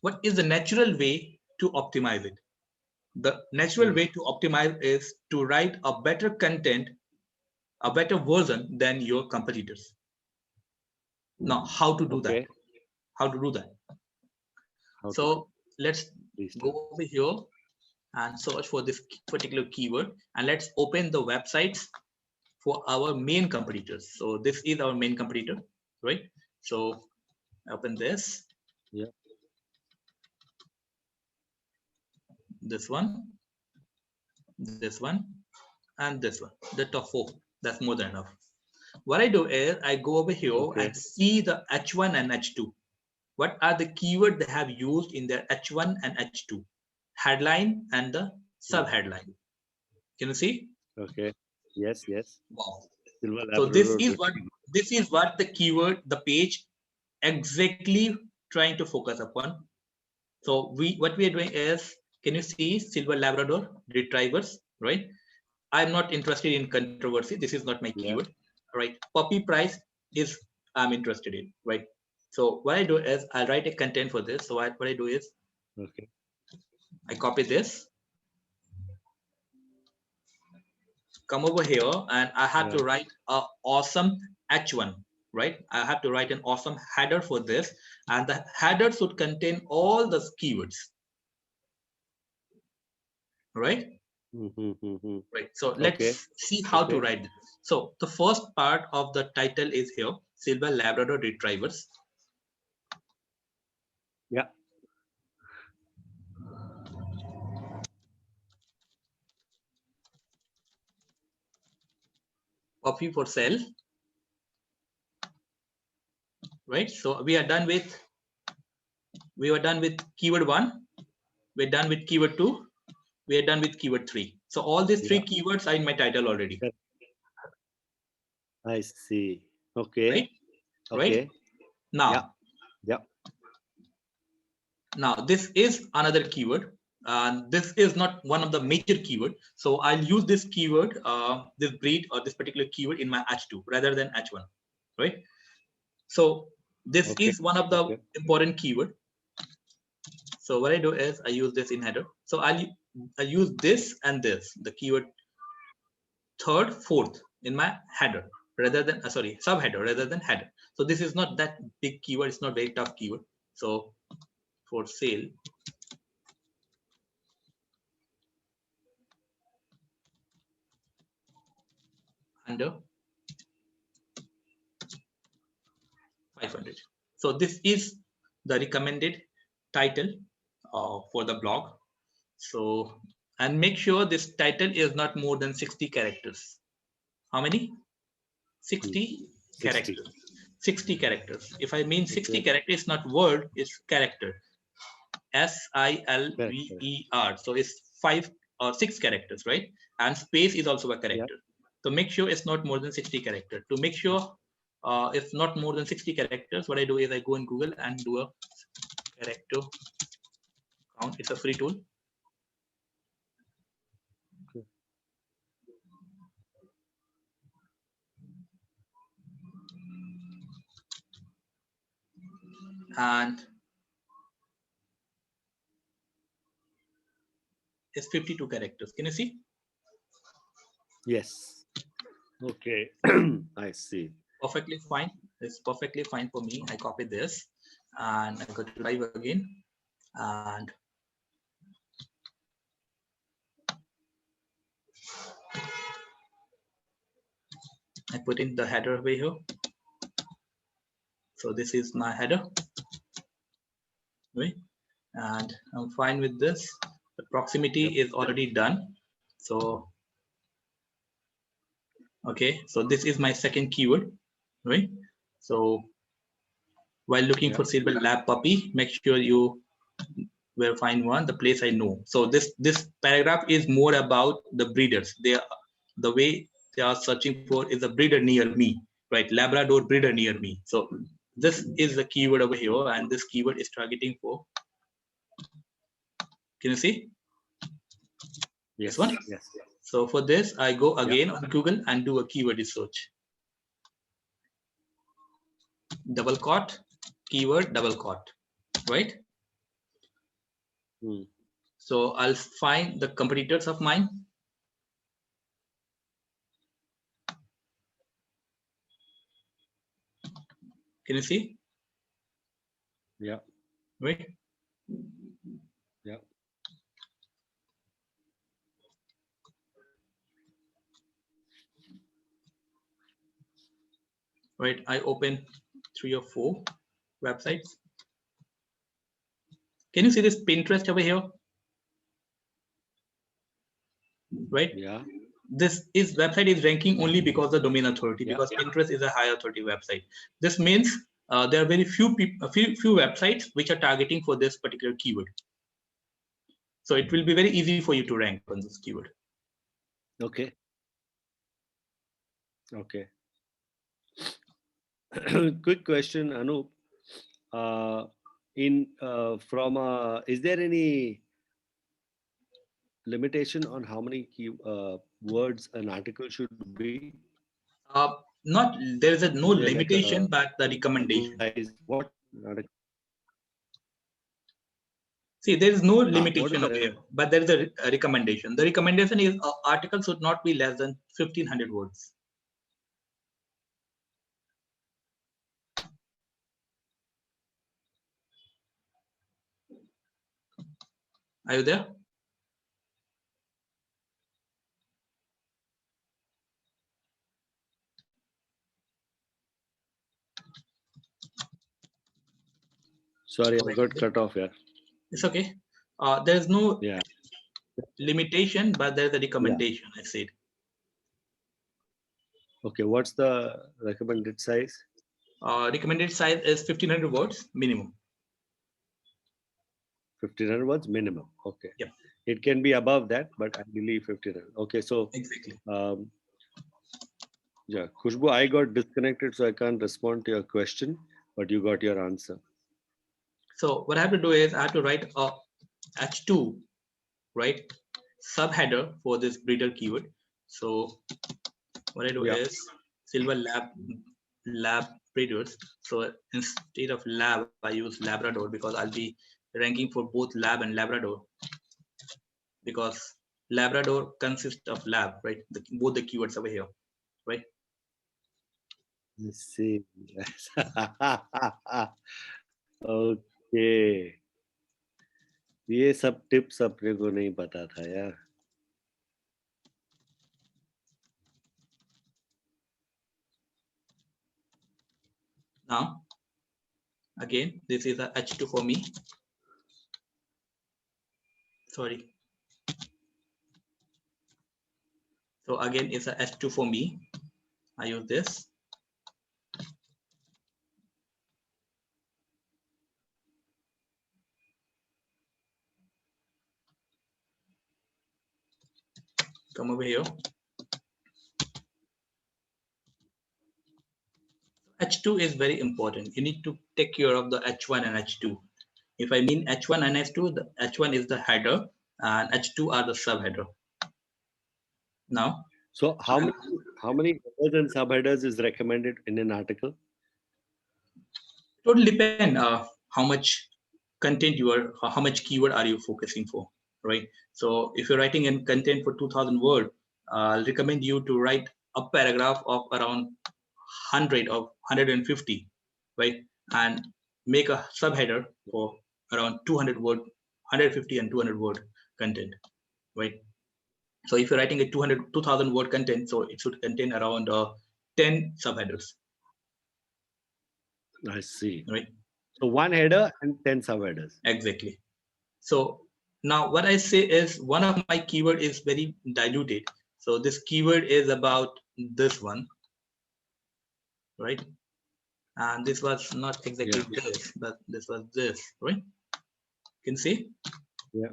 what is the natural way to optimize it? The natural way to optimize is to write a better content, a better version than your competitors. Now, how to do that? How to do that? So let's go over here and search for this particular keyword, and let's open the websites for our main competitors. So this is our main competitor, right? So open this. Yeah. This one, and this one. The top 4. That's more than enough. What I do is I go over here and see the H1 and H2. What are the keywords they have used in their H1 and H2? Headline and the subheadline. Can you see? Okay. Yes. Wow. So this is what the keyword, the page exactly trying to focus upon. So what we are doing is, can you see Silver Labrador retrievers, right? I'm not interested in controversy. This is not my keyword, right? Puppy price is I'm interested in, right? So what I do is I write a content for this. So what I do is I copy this, come over here, and I have to write a awesome H1, right? I have to write an awesome header for this, and the header should contain all the keywords, right? Right. So let's see how to write this. So the first part of the title is here, Silver Labrador Retrievers. Yeah. Puppy for sale. Right. So we are done with keyword 1. We're done with keyword 2. We are done with keyword 3. So all these 3 keywords are in my title already. I see. Okay. Right. Now. Yeah. Now this is another keyword. This is not one of the major keyword. So I'll use this keyword, this breed or this particular keyword in my H2 rather than H1. Right. So this is one of the important keyword. So what I do is I use this in header. So I use this and this, the keyword 3rd, 4th in my header rather than subheader rather than header. So this is not that big keyword. It's not very tough keyword. So for sale, under 500. So this is the recommended title for the blog. So, and make sure this title is not more than 60 characters. How many? 60 60. characters. 60 characters. If I mean 60 Okay. characters, not word, it's character. Correct. SILVER. So it's 5 or 6 characters, right? And space is also a Yeah. character. So make sure it's not more than 60 characters. To make sure it's not more than 60 characters, what I do is I go in Google and do a character count. It's a free tool. Okay. And it's 52 characters. Can you see? Yes. Okay. I see. Perfectly fine. It's perfectly fine for me. I copy this and I go to live again. And I put in the header over here. So this is my header, right? And I'm fine with this. The proximity Yep. is already done. So, okay. So this is my second keyword, right? So while looking for silver lab puppy, make sure you will find one, the place I know. So this paragraph is more about the breeders. The way they are searching for is a breeder near me, right? Labrador breeder near me. So this is the keyword over here, and this keyword is targeting for. Can you see Yes. this one? Yes. So for this, I go again on Google and do a keyword search. Double quote, keyword, double quote, right? Hmm. So I'll find the competitors of mine. Can you see? Yeah. Right? Yeah. Right. I open 3 or 4 websites. Can you see this Pinterest over here? Right. Yeah. This website is ranking only because of domain authority, because Pinterest is a high authority website. This means there are very few people, few websites which are targeting for this particular keyword. So it will be very easy for you to rank on this keyword. Okay. Okay. Quick question, Anup. Is there any limitation on how many words an article should be? Not there is no Is there like limitation, a but the good recommendation. size? What an article? See, there is no What is limitation over the here, but there is a recommendation. The recommendation is article should not be less than 1500 words. Are you there? Sorry, I got cut off here. It's okay. There is no Yeah. limitation, but there is a Yeah. recommendation. I said. Okay. What's the recommended size? Recommended size is 1500 words minimum. 1500 words minimum. Okay. Yep. It can be above that, but I believe 1500. Okay. So, Exactly. yeah, Khushbu, I got disconnected, so I can't respond to your question, but you got your answer. So what I have to do is I have to write a H2, right? Subheader for this breeder keyword. So what I do is silver lab breeders. So instead of lab, I use Labrador because I'll be ranking for both lab and Labrador, because Labrador consists of lab, right? Both the keywords over here, right? Let's see. Okay. ये सब tips अपने को नहीं पता था यार. Now, again, this is a H2 for me. Sorry. So again, it's a H2 for me. I use this. Come over here. H2 is very important. You need to take care of the H1 and H2. If I mean H1 and H2, the H1 is the header and H2 are the subheader. Now, So how many headers and subheaders is recommended in an article? it would depend how much content you are, how much keyword are you focusing for, right? So if you're writing in content for 2000 word, I'll recommend you to write a paragraph of around 100 or 150, right? And make a subheader for around 200 word, 150 and 200 word content, right? So if you're writing a 2000 word content, so it should contain around 10 subheaders, I see. right? So one header and 10 subheaders. Exactly. So now what I say is one of my keyword is very diluted. So this keyword is about this one, right? And this was not exactly this, but this was this, right? You can see. Yeah.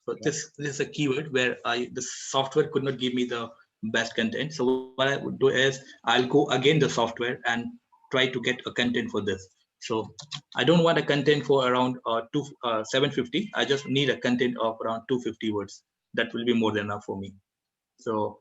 So this is a keyword where the software could not give me the best content. So what I would do is I'll go again the software and try to get a content for this. So I don't want a content for around 750. I just need a content of around 250 words. That will be more than enough for me. So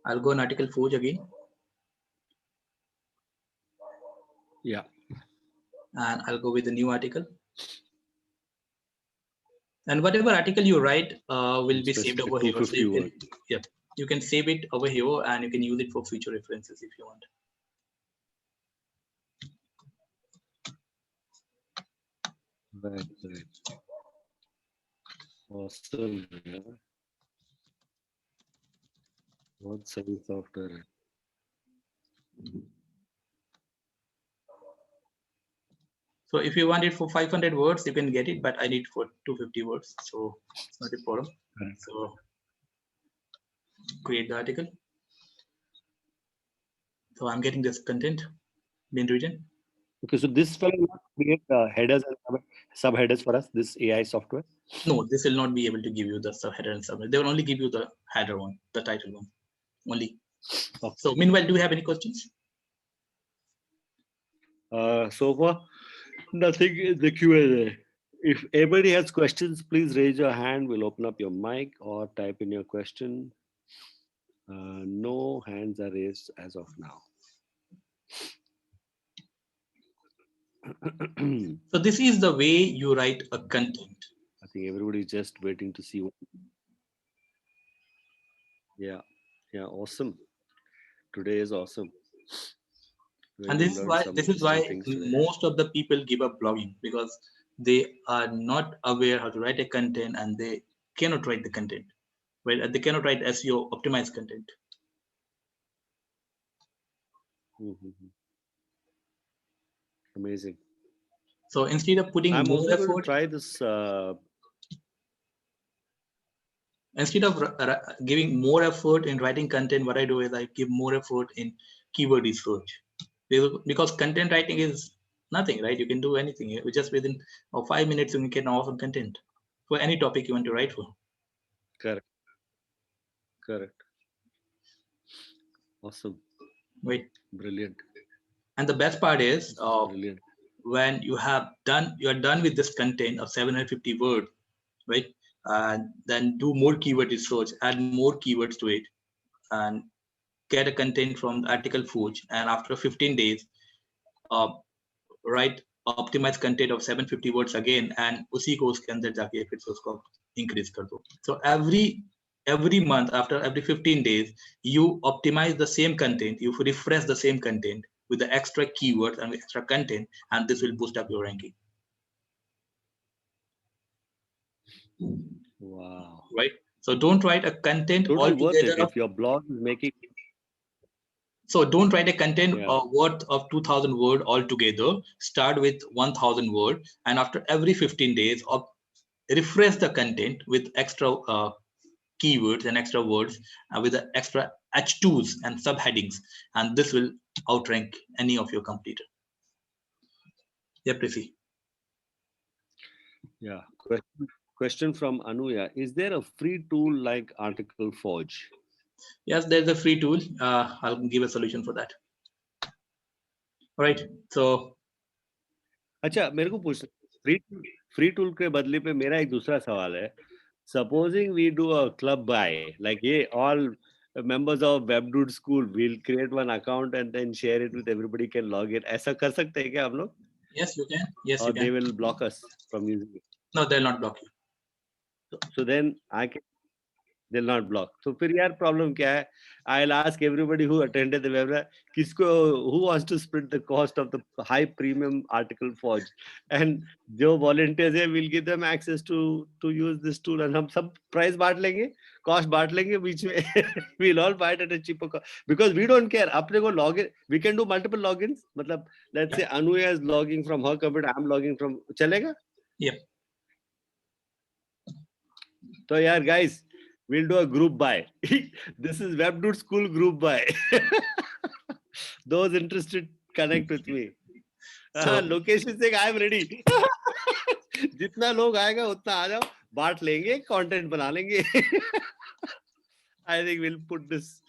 I'll go an article forge again. Yeah. And I'll go with the new article. And whatever article you write will be saved over here. So you can, yeah, you can save it over here and you can use it for future references if you want. Right. Awesome. Yeah. What saving software? So if you want it for 500 words, you can get it, but I need for 250 words. So it's not a problem. So create the article. So I'm getting this content being written. Okay, so this will not create headers and subheaders for us, this AI software? No, this will not be able to give you the subheader and subheader. They will only give you the header one, the title one only. Okay. So meanwhile, do you have any questions? So far, nothing in the Q&A. If anybody has questions, please raise your hand. We'll open up your mic or type in your question. No hands are raised as of now. So this is the way you write a content. I think everybody's just waiting to see. Yeah, awesome. Today is awesome. And this is why most of the people give up blogging, because they are not aware how to write a content and they cannot write the content. Well, they cannot write SEO optimized content. Amazing. So instead of putting I'm more also effort, going to try this. Instead of giving more effort in writing content, what I do is I give more effort in keyword research, because content writing is nothing, right? You can do anything. Just within 5 minutes you can awesome content for any topic you want to write for. Correct. Awesome. Right. Brilliant. And the best part is brilliant. When you are done with this content of 750 words, right? Then do more keyword research, add more keywords to it, and get a content from the article forge. And after 15 days, write optimized content of 750 words again, and उसी को उसके अंदर जाके फिर से उसको increase कर दो. So every every month, after every 15 days, you optimize the same content, you refresh the same content with the extra keywords and extra content, and this will boost up your ranking. Wow. Right? So don't write a content Totally worth altogether it if your blog is making. So don't write a content Yeah. worth of 2000 word altogether. Start with 1000 word, and after every 15 days, refresh the content with extra keywords and extra words, with the extra H2s and subheadings, and this will outrank any of your competitor. Yeah, Prissy. Yeah. Question from Anuya. Is there a free tool like Article Forge? Yes, there's a free tool. I'll give a solution for that. All right. So अच्छा मेरे को पूछ free tool के बदले पे मेरा एक दूसरा सवाल है supposing we do a club buy like ये all members of webdude school will create one account and then share it with everybody can log in ऐसा कर सकते हैं क्या हम लोग yes, you can. Yes, or you they can. will block us from using it No, they'll not block you. so then I can they'll not block so फिर यार problem क्या है I'll ask everybody who attended the webinar किसको who wants to split the cost of the high premium article forge and जो volunteers है we'll give them access to use this tool and हम सब price बांट लेंगे cost बांट लेंगे बीच में we'll all buy it at a cheaper cost because we don't care अपने को login we can do multiple logins मतलब let's say Anuya is logging from her computer I'm logging from चलेगा Yep. तो यार guys we'll do a group buy. This is Webdude School group buy. Those interested connect with me. So Location से I'm ready. जितना लोग आएगा उतना आ जाओ बांट लेंगे कंटेंट बना लेंगे. I think we'll put this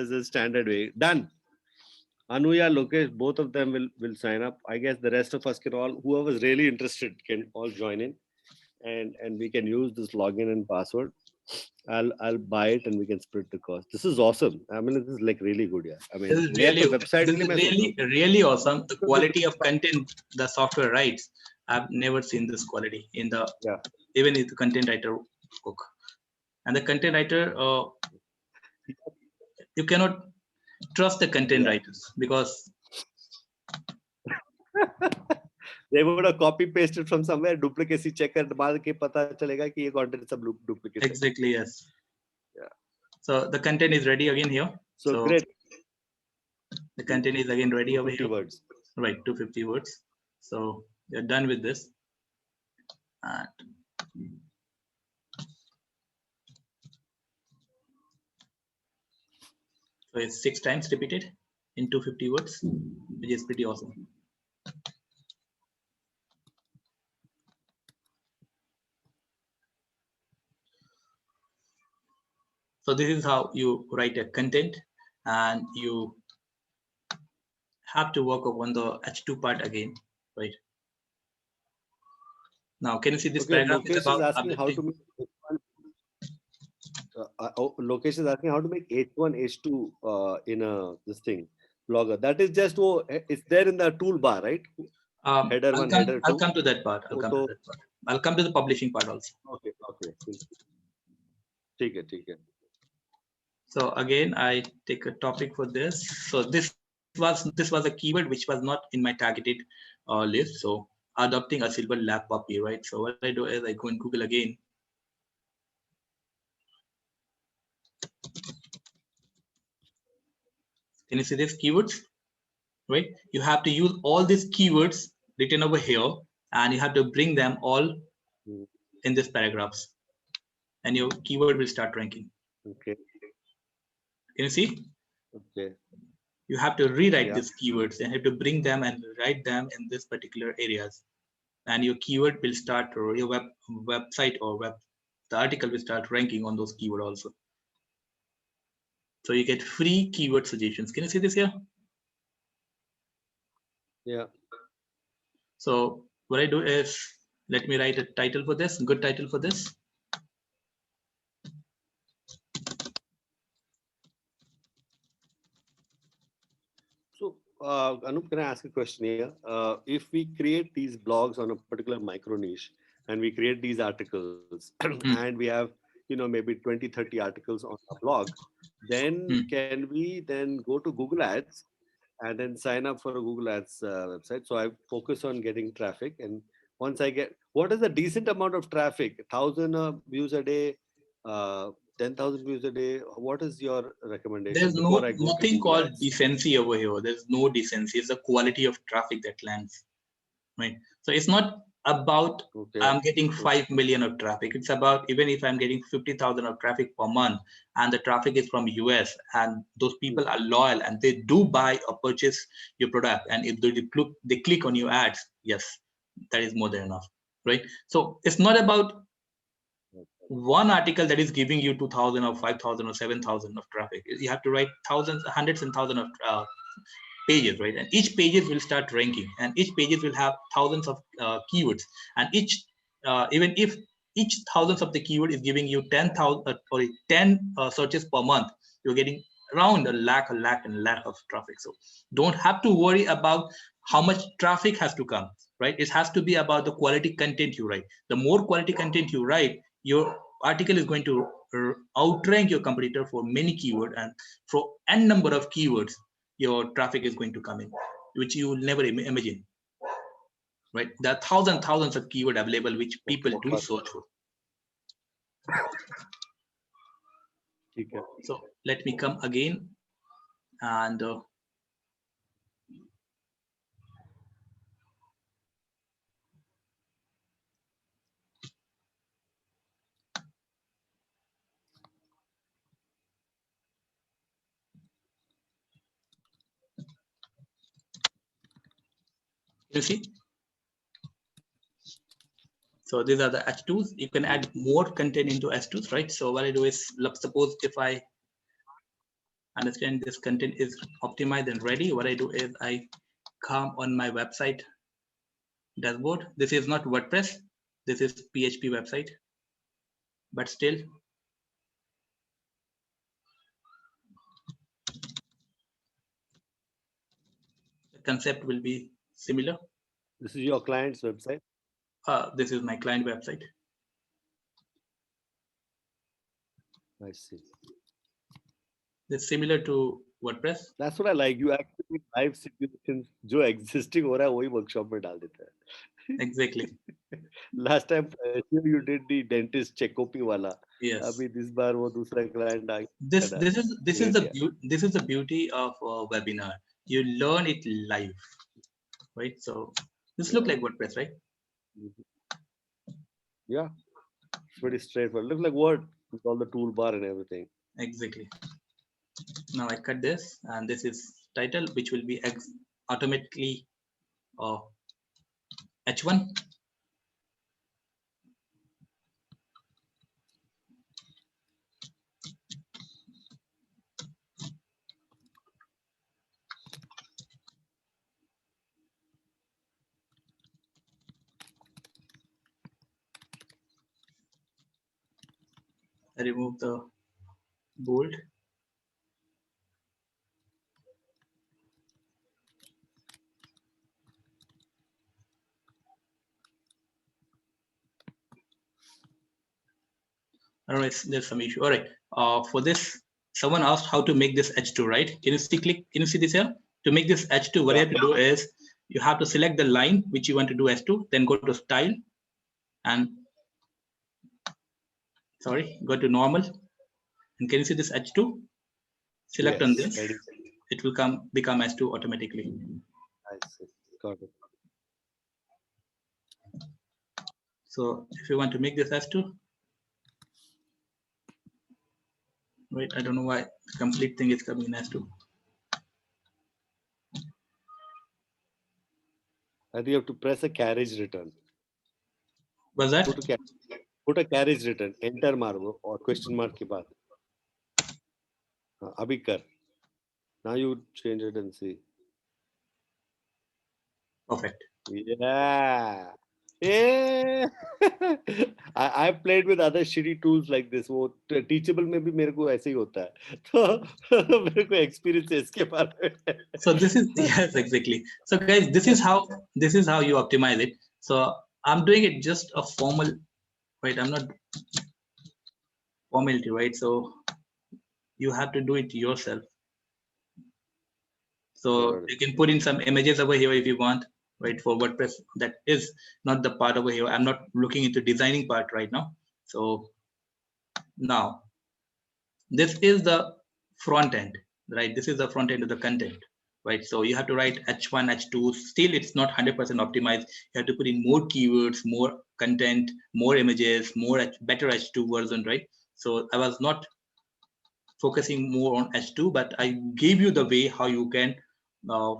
as a standard way. Done. Anuya, Lokesh, both of them will sign up. I guess the rest of us can all, whoever's really interested can all join in. And we can use this login and password. I'll buy it and we can split the cost. This is awesome. I mean, this is like really good. Yeah. I mean, website this is really awesome. The quality of content the software writes, I've never seen this quality in the even in the content writer book. And the content writer, you cannot trust the content writers because they would have copy pasted from somewhere, duplicacy checker मार के पता चलेगा कि ये content सब duplicate. Exactly, yes. Yeah. So the content is ready again here. So great. The content is again ready over here. Words. Right, 250 words. So you're done with this. And so it's 6 times repeated in 250 words, which is pretty awesome. So this is how you write a content, and you have to work on the H2 part again, right? Now, can you see this paragraph? Lokesh is asking how to make Lokesh is asking how to make H1, H2 in this thing blogger. That is just it's there in the toolbar, right? Header 1, header 2. I'll come to that part. I'll come to the publishing part also. Okay. ठीक है. So again, I take a topic for this. So this was a keyword which was not in my targeted list. So adopting a silver lab puppy, right? So what I do is I go in Google again. Can you see these keywords? Right? You have to use all these keywords written over here, and you have to bring them all in these paragraphs, and your keyword will start ranking. Okay. Can you see? Okay. You have to rewrite these keywords and have to bring them and write them in this particular areas, and your keyword will start, or your website or the article will start ranking on those keywords also. So you get free keyword suggestions. Can you see this here? Yeah. So what I do is, let me write a title for this, good title for this. So, Anup, can I ask a question here? If we create these blogs on a particular micro niche and we create these articles and we have maybe 20-30 articles on our blog, then can we then go to Google Ads and then sign up for a Google Ads website? So I focus on getting traffic, and once I get, what is a decent amount of traffic? 1,000 views a day, 10,000 views a day. What is your recommendation There's before I go to nothing Google called Ads? decency over here. There's no decency. It's the quality of traffic that lands. Right. So it's not about Okay. I'm getting 5 million of traffic. It's about even if I'm getting 50,000 of traffic per month, and the traffic is from US, and those people are loyal and they do buy or purchase your product, and if they click on your ads, yes, that is more than enough, right? So it's not about one article that is giving you 2,000 or 5,000 or 7,000 of traffic. You have to write thousands, hundreds and thousands of pages, right? And each pages will start ranking, and each pages will have thousands of keywords, and each even if each thousands of the keyword is giving you 10,000 or 10 searches per month, you're getting around a lakh of traffic. So don't have to worry about how much traffic has to come, right? It has to be about the quality content you write. The more quality content you write, your article is going to outrank your competitor for many keywords, and for n number of keywords your traffic is going to come in, which you will never imagine, right? There are thousands of keywords available which people do search for. Okay. So let me come again, and you see. So these are the H2s. You can add more content into H2s, right? So what I do is, suppose if I understand this content is optimized and ready, what I do is I come on my website dashboard. This is not WordPress, this is PHP website, but still the concept will be similar. This is your client's website? This is my client website. I see. It's similar to WordPress. That's what I like. You actually live situations जो existing हो रहा है वही workshop में डाल देता है. Exactly. Last time you did the dentist check-up वाला. Yes. अभी this बार वो दूसरा client uh This is the beauty of a webinar. You learn it live, right? So this look like WordPress, right? Yeah, it's pretty straightforward. Looks like Word with all the toolbar and everything. Exactly. Now I cut this, and this is title, which will be automatically H1. I remove the bold. All right, there's some issue. All right, for this, someone asked how to make this H2, right? Can you see Can you see this here? To make this H2, what you have to do is you have to select the line which you want to do H2, then go to Style, and go to Normal. And can you see this H2? Select on this. It will become H2 automatically. I see. Got it. So if you want to make this H2, wait, I don't know why the complete thing is coming in H2. I think you have to press a carriage return. Was that? Put a carriage return. Enter मारो और question mark के बाद. अभी कर. Now you change it and see. Perfect. Yeah. Yeah. I've played with other shitty tools like this. वो teachable में भी मेरे को ऐसे ही होता है. तो मेरे को experience है इसके बारे में. So this is yes, exactly. So guys, this is how you optimize it. So I'm doing it just a formal. Wait, I'm not. formality, right? So you have to do it yourself. So you can put in some images over here if you want, right? For WordPress, that is not the part over here. I'm not looking into designing part right now. So now this is the front end, right? This is the front end of the content, right? So you have to write H1, H2. Still, it's not 100% optimized. You have to put in more keywords, more content, more images, better H2 version, right? So I was not focusing more on H2, but I gave you the way how you can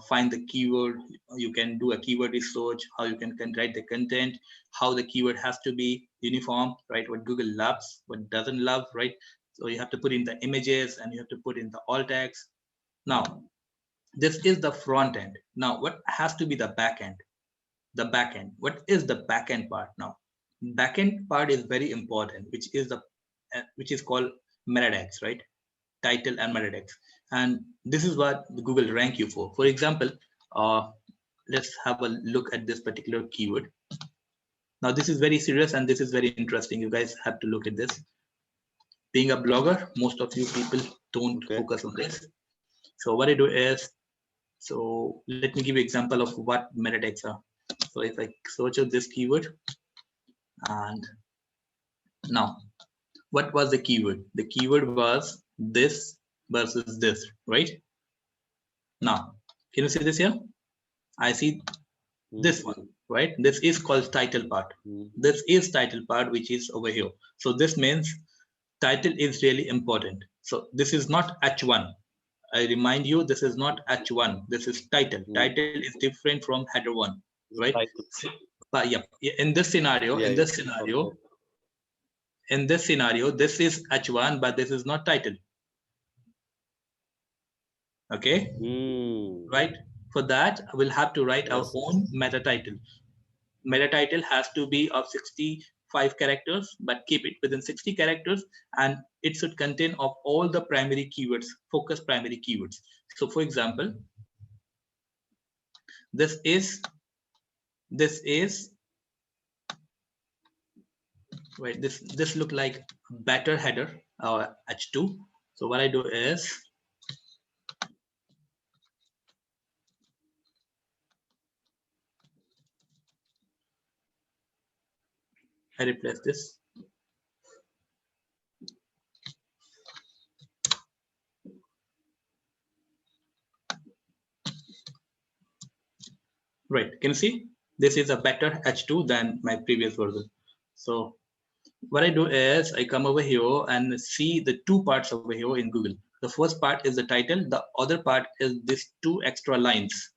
find the keyword. You can do a keyword research, how you can write the content, how the keyword has to be uniform, right? What Google loves, what doesn't love, right? So you have to put in the images and you have to put in the alt tags. Now, this is the front end. Now, what has to be the back end? The back end. What is the back end part now? Back end part is very important, which is called meta tags, right? Title and meta tags, and this is what Google rank you for. For example, let's have a look at this particular keyword. Now this is very serious and this is very interesting. You guys have to look at this. Being a blogger, most of you people don't focus on this. So what I do is, so let me give you example of what meta tags are. So if I search out this keyword, and now what was the keyword? The keyword was this versus this, right? Now, can you see this here? I see this one, right? This is called title part. This is title part, which is over here. So this means title is really important. So this is not H1. I remind you, this is not H1. This is title. Title is different from header one, right? But yeah, in this scenario, this is H1, but this is not title. Okay, right? For that, we'll have to write our own meta title. Meta title has to be of 65 characters, but keep it within 60 characters, and it should contain of all the primary keywords, focus primary keywords. So for example, this is right, this look like better header H2. So what I do is, I replace this. Right, can you see? This is a better H2 than my previous version. So what I do is I come over here and see the two parts over here in Google. The first part is the title. The other part is these two extra lines.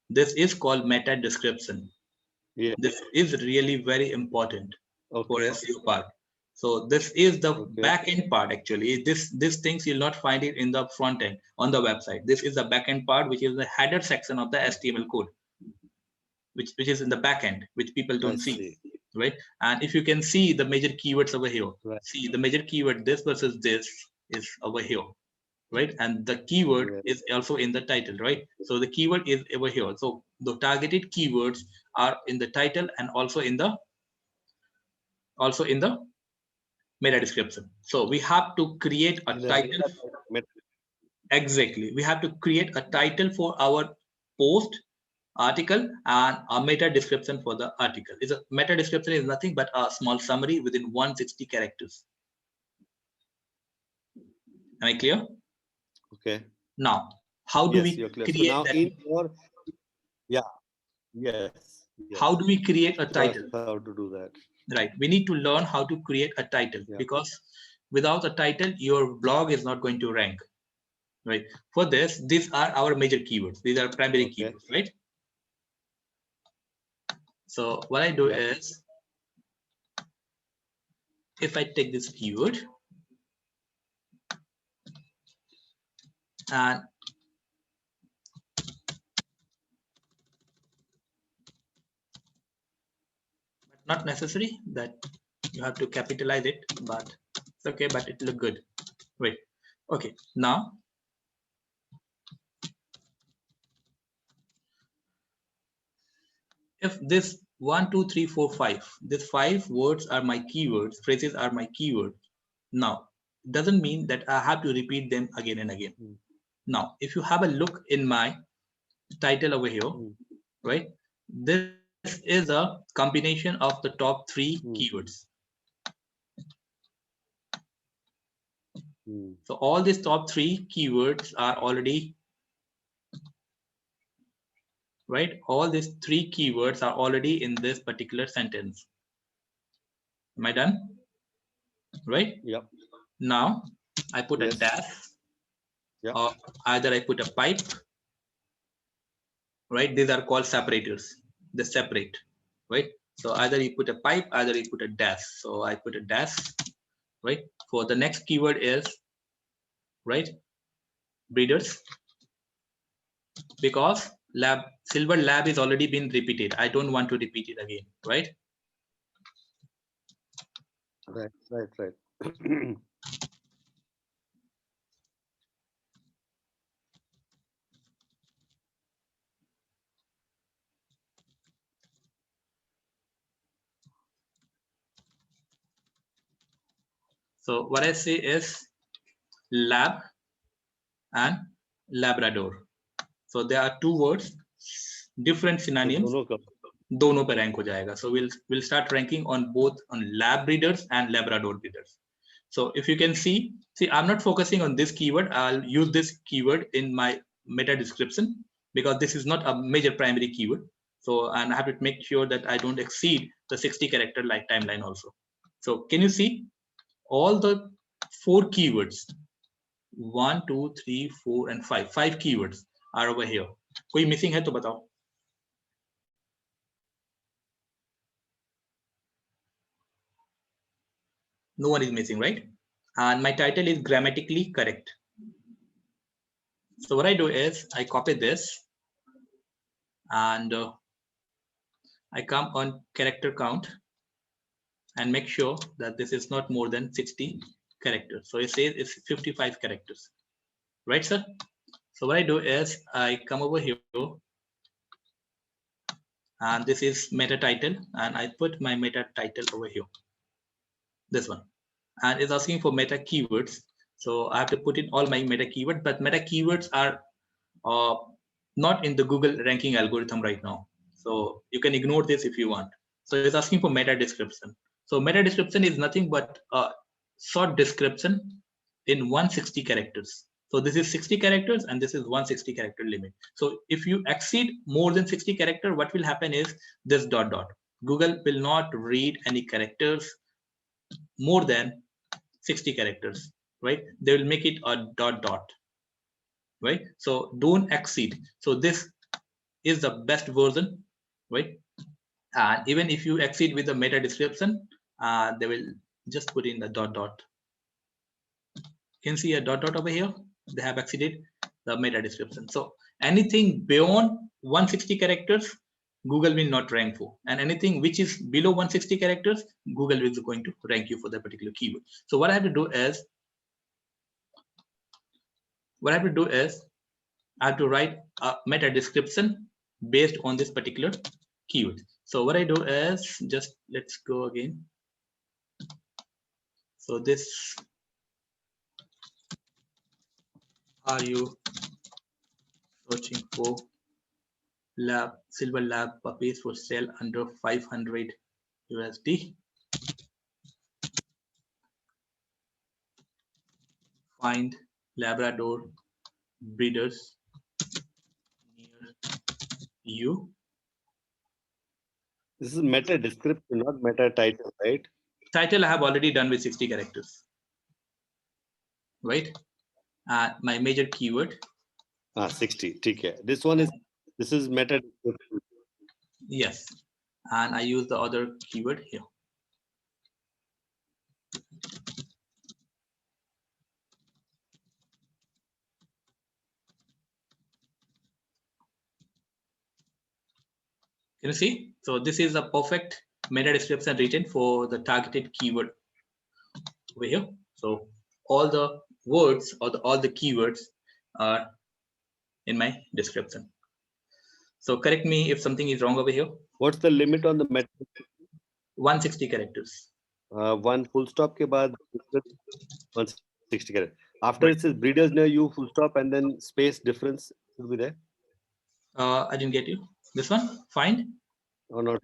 This is called meta description. Yeah. This is really very important for SEO part. So this is the back end part actually. These things you'll not find it in the front end on the website. This is the back end part, which is the header section of the HTML code, which is in the back end, which people don't see. Right? And if you can see the major keywords over here, see the major keyword, this versus this is over here, right? And the keyword is also in the title, right? So the keyword is over here. So the targeted keywords are in the title and also in the meta description. So we have to create a title. Exactly. We have to create a title for our post, article, and a meta description for the article. Is a meta description is nothing but a small summary within 160 characters. Am I clear? Okay. Now, how do we create so now that? In your, yes. How do we create a title? How to do that? Right. We need to learn how to create a title, because without a title, your blog is not going to rank. Right. For this, these are our major keywords. These are primary keywords, right? So what I do is, if I take this keyword and not necessary that you have to capitalize it, but it's okay, but it look good. Wait, okay, now if this 1, 2, 3, 4, 5, these 5 words are my keywords, phrases are my keywords, Now, doesn't mean that I have to repeat them again and again. Now, if you have a look in my title over here, right? This is a combination of the top 3 keywords. So all these top 3 keywords are already, right? All these 3 keywords are already in this particular sentence. Am I done? Right? Yep. Now I put a dash, or either I put a pipe, right? These are called separators. They separate, right? So either you put a pipe, either you put a dash. So I put a dash, right? For the next keyword is, right, breeders, because silver lab is already been repeated. I don't want to repeat it again, right? Right. So what I say is lab and Labrador. So there are 2 words, different synonyms. दोनों पे rank हो जाएगा. So we'll start ranking on both on lab breeders and Labrador breeders. So if you can see, I'm not focusing on this keyword. I'll use this keyword in my meta description because this is not a major primary keyword. So, and I have to make sure that I don't exceed the 60 character like timeline also. So can you see all the 4 keywords? 1, 2, 3, 4 and 5. 5 keywords are over here. कोई missing है तो बताओ. No one is missing, right? And my title is grammatically correct. So what I do is I copy this and I come on character count and make sure that this is not more than 60 characters. So it says it's 55 characters, right, sir? So what I do is I come over here and this is meta title and I put my meta title over here, this one, and it's asking for meta keywords. So I have to put in all my meta keywords, but meta keywords are not in the Google ranking algorithm right now. So you can ignore this if you want. So it's asking for meta description. So meta description is nothing but a short description in 160 characters. So this is 60 characters and this is 160 character limit. So if you exceed more than 60 character, what will happen is this dot dot. Google will not read any characters more than 60 characters, right? They will make it a dot dot, right? So don't exceed. So this is the best version, right? And even if you exceed with the meta description, they will just put in the dot dot. You can see a dot dot over here. They have exceeded the meta description. So anything beyond 160 characters, Google will not rank for, and anything which is below 160 characters, Google is going to rank you for that particular keyword. So what I have to do is, I have to write a meta description based on this particular keyword. So what I do is just let's go again. So this, are you searching for silver lab puppies for sale under 500 USD? Find Labrador breeders near you. This is meta description, not meta title, right? Title I have already done with 60 characters, right? My major keyword. 60. Okay. This is meta description. Yes, and I use the other keyword here. Can you see? So this is a perfect meta description written for the targeted keyword over here. So all the words or all the keywords are in my description. So correct me if something is wrong over here. What's the limit on the meta? 160 characters. One full stop के बाद 160 characters. After it Right. says breeders near you, full stop, and then space difference will be there I didn't get you. This one? Find? or not?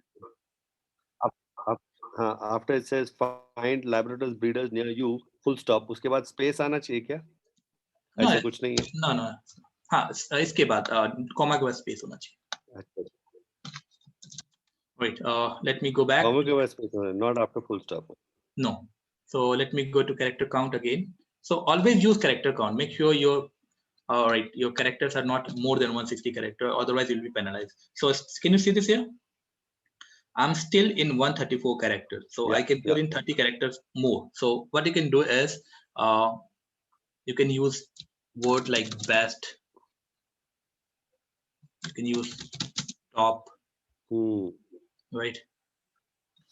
Up, up, after it says find Labrador's breeders near you, full stop. उसके बाद space आना चाहिए क्या? ऐसा No, कुछ नहीं है. no, no. हाँ, इसके बाद कॉमा के बाद स्पेस होना चाहिए. अच्छा. Wait, let me go back. Comma के बाद space होना है, not after full stop. No. So let me go to character count again. So always use character count. Make sure your characters are not more than 160 character, otherwise you'll be penalized. So can you see this here? I'm still in 134 characters, so I can put in 30 characters more. So what you can do is you can use word like best. You can use top, right?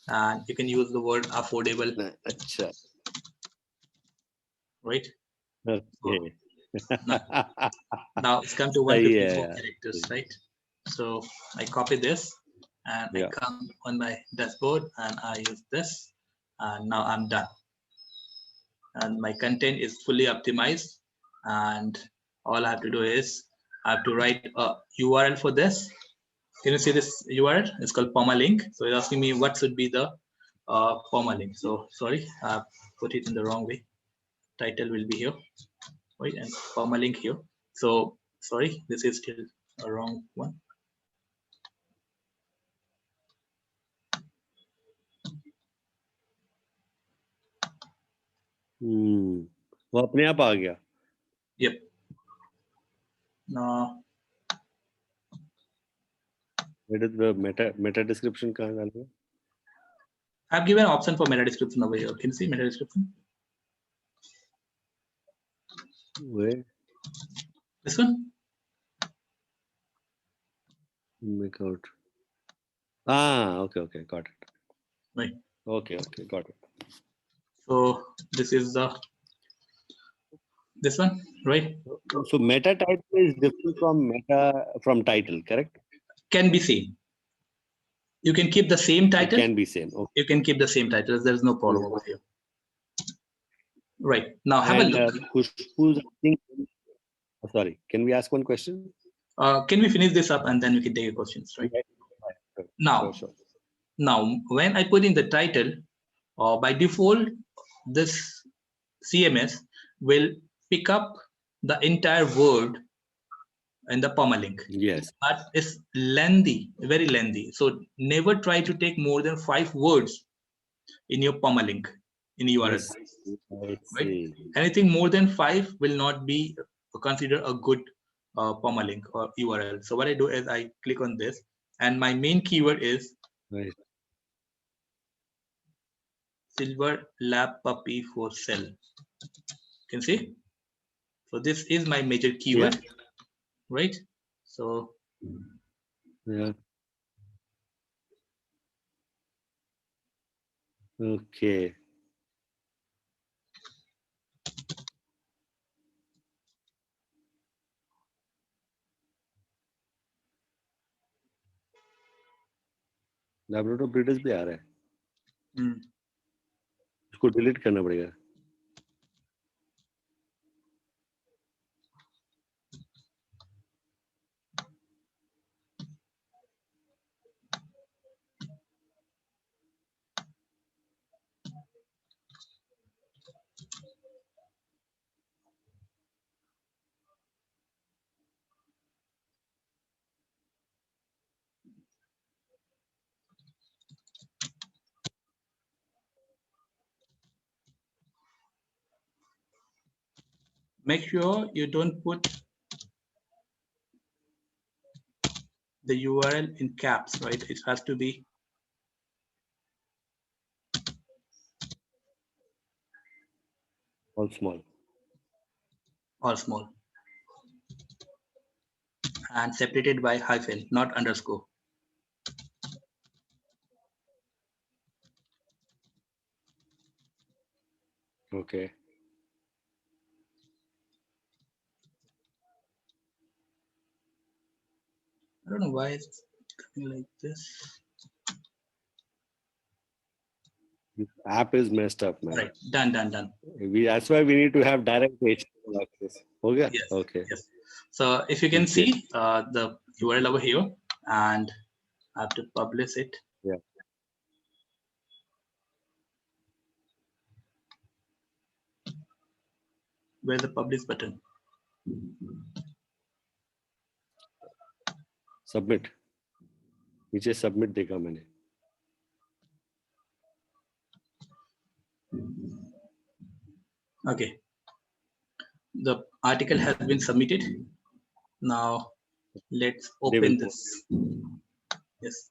And you can use the word affordable, अच्छा. right? Okay. Now it's come to सही 154 है. characters, right? So I copy this and I come on my dashboard and I use this, and now I'm done. And my content is fully optimized, and all I have to do is I have to write a URL for this. Can you see this URL? It's called permalink. So it's asking me what should be the permalink. So sorry, I put it in the wrong way. Title will be here, right? And permalink here. So sorry, this is still a wrong one. वो अपने आप आ गया. Yep. Now meta description कहाँ डालूँ? I've given an option for meta description over here. Can you see meta description? Where? This one? Make out. Okay, got it. Right. Okay, got it. So this is this one, right? So meta title is different from title, correct? Can be same. You can keep the same title. It can be same. Okay. You can keep the same titles. There's no problem over here. Right. Now have a look. Khushbu's thing. Sorry, can we ask one question? Can we finish this up and then we can take your questions, right? Sure. Now, Sure. now when I put in the title, by default, this CMS will pick up the entire word in the permalink. Yes. But it's lengthy, very lengthy. So never try to take more than 5 words in your permalink in URL. Right? Anything more than 5 will not be considered a good permalink or URL. So what I do is I click on this, and my main keyword is silver lab puppy for sale. You can see. So this is my major keyword, right? So Okay. Labrador breeders भी आ रहा है. उसको delete करना पड़ेगा. make sure you don't put the URL in caps, right? It has to be All small. all small and separated by hyphen, not underscore. Okay. I don't know why it's coming like this. This app is messed up, All man. right, done. That's why we need to have direct HTML access. Okay. Yes, Okay. yes. So if you can Okay. see the URL over here, and I have to publish it. Yeah. Where's the publish button? Submit. नीचे submit देखा मैंने. Okay, the article has been submitted. Now let's They will open post. this. Yes.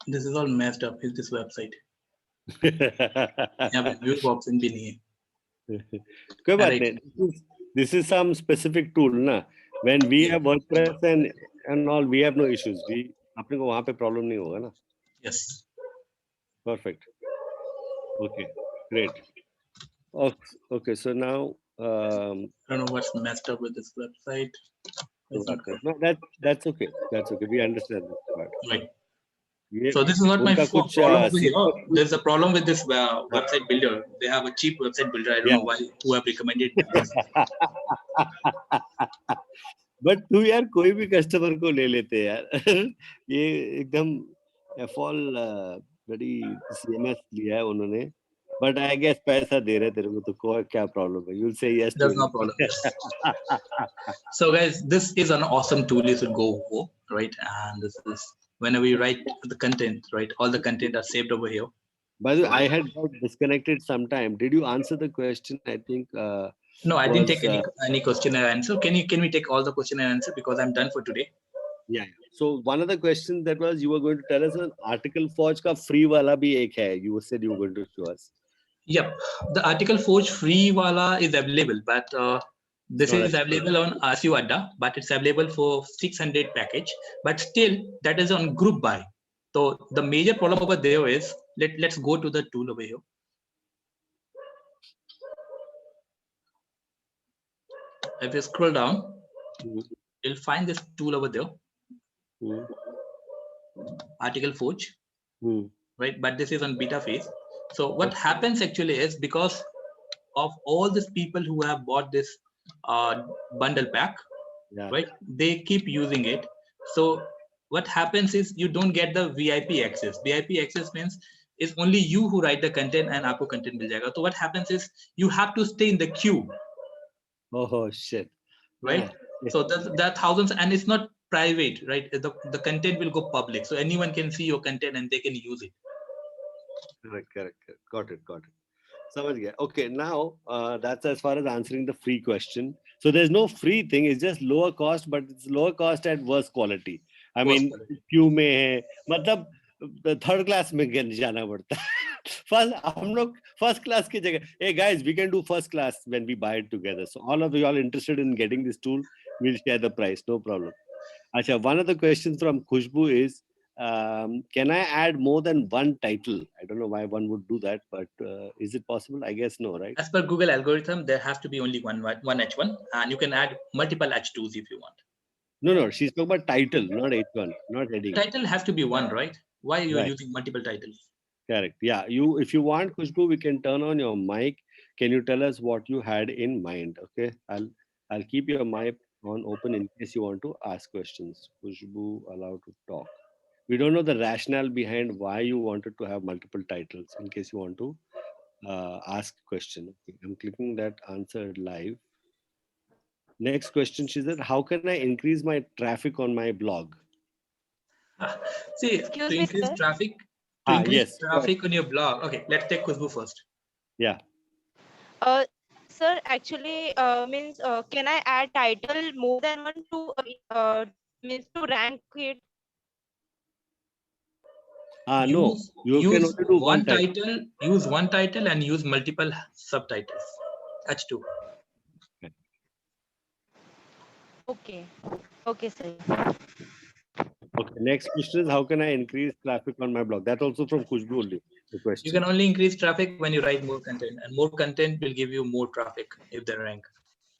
This is all messed up. Is this website? यहाँ पे view option भी नहीं है. कोई बात Alright. नहीं. This is some specific tool ना. When we have WordPress and all, we have no issues. We अपने को वहाँ पे problem नहीं होगा ना. Yes. Perfect. Okay. Great. Okay. So now. I don't know what's messed up with this website. It's not good. No, that's okay. That's okay. We understand this part. Right. ये So this is not my उनका कुछ problem over here. secret There's a problem with this website builder. They have a cheap website builder. I don't know why who have recommended this. But तू यार कोई भी customer को ले लेते यार. ये एकदम फॉल बड़ी सीएमएस लिया है उन्होंने. बट आई गेस पैसा दे रहे तेरे को तो क्या प्रॉब्लम है. You'll say yes to There's no it. problem. Yes. So guys, this is an awesome tool you should go for, right? And this is whenever you write the content, right? All the content are saved over here. By the way, I had got disconnected sometime. Did you answer the question? I think no, I didn't take any question and answer. Can we take all the question and answer because I'm done for today? Yeah. So one of the questions that was you were going to tell us an article forge का free वाला भी एक है. You said you were going to show us. Yep, the article forge free wala is available, but this is available on ASU Adda, but it's available for 600 package. But still, that is on group buy. So the major problem over there is let's go to the tool over here. If you scroll down, you'll find this tool over there. Article forge, right? But this is on beta phase. So what happens actually is because of all these people who have bought this bundle pack, right? They keep using it. So what happens is you don't get the VIP access. VIP access means it's only you who write the content and aapko content mil jayega. So what happens is you have to stay in the queue. Oh shit! Right. So there are thousands, and it's not private, right? The content will go public, so anyone can see your content and they can use it. Correct. Got it. समझ गया. Okay, now that's as far as answering the free question. So there's no free thing. It's just lower cost, but it's lower cost at worse quality. I mean, क्यों में है मतलब third class में जाना पड़ता है. फर्स्ट हम लोग फर्स्ट क्लास की जगह. Hey guys, we can do first class when we buy it together. So all of you all interested in getting this tool, we'll share the price, no problem. Acha, one of the questions from Khushbu is, can I add more than one title? I don't know why one would do that, but is it possible? I guess no, right? As per Google algorithm, there has to be only one H1, and you can add multiple H2s if you want. No, she's talking about title, not H1, not heading. Title has to be one, right? Why are you using multiple titles? Correct. Yeah, if you want, Khushbu, we can turn on your mic. Can you tell us what you had in mind? Okay, I'll keep your mic on open in case you want to ask questions. Khushbu, allowed to talk. We don't know the rationale behind why you wanted to have multiple titles. In case you want to ask question. Okay, I'm clicking that answer live. Next question, she said, how can I increase my traffic on my blog? See, to increase traffic, on your blog. Okay, let's take Khushbu first. Yeah. Sir, actually, means can I add title more than one to means to rank it? No, you can only do one title. Use one title and use multiple subtitles. H2. Okay, sir. Okay, next question is how can I increase traffic on my blog? That's also from Khushbu only. the You question. can only increase traffic when you write more content, and more content will give you more traffic if they rank.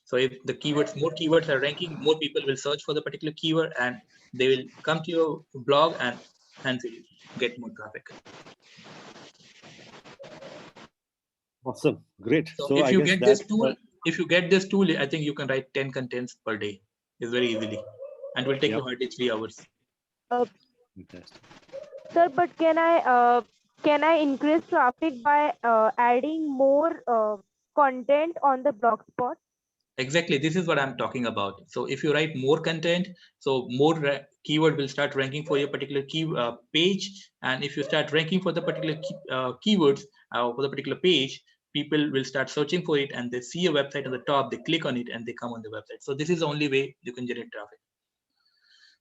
So if the keywords, more keywords are ranking, more people will search for the particular keyword, and they will come to your blog, and hence you get more traffic. Awesome. Great. So So if I you guess get this that's tool, if you get this tool, I think you can write 10 contents per day. It's very easily, and will take you yep. hardly 3 hours. Uh, Fantastic. sir, but can I increase traffic by adding more content on the blogspot? Exactly, this is what I'm talking about. So if you write more content, so more keyword will start ranking for your particular page, and if you start ranking for the particular keywords for the particular page, people will start searching for it, and they see a website on the top, they click on it, and they come on the website. So this is the only way you can generate traffic.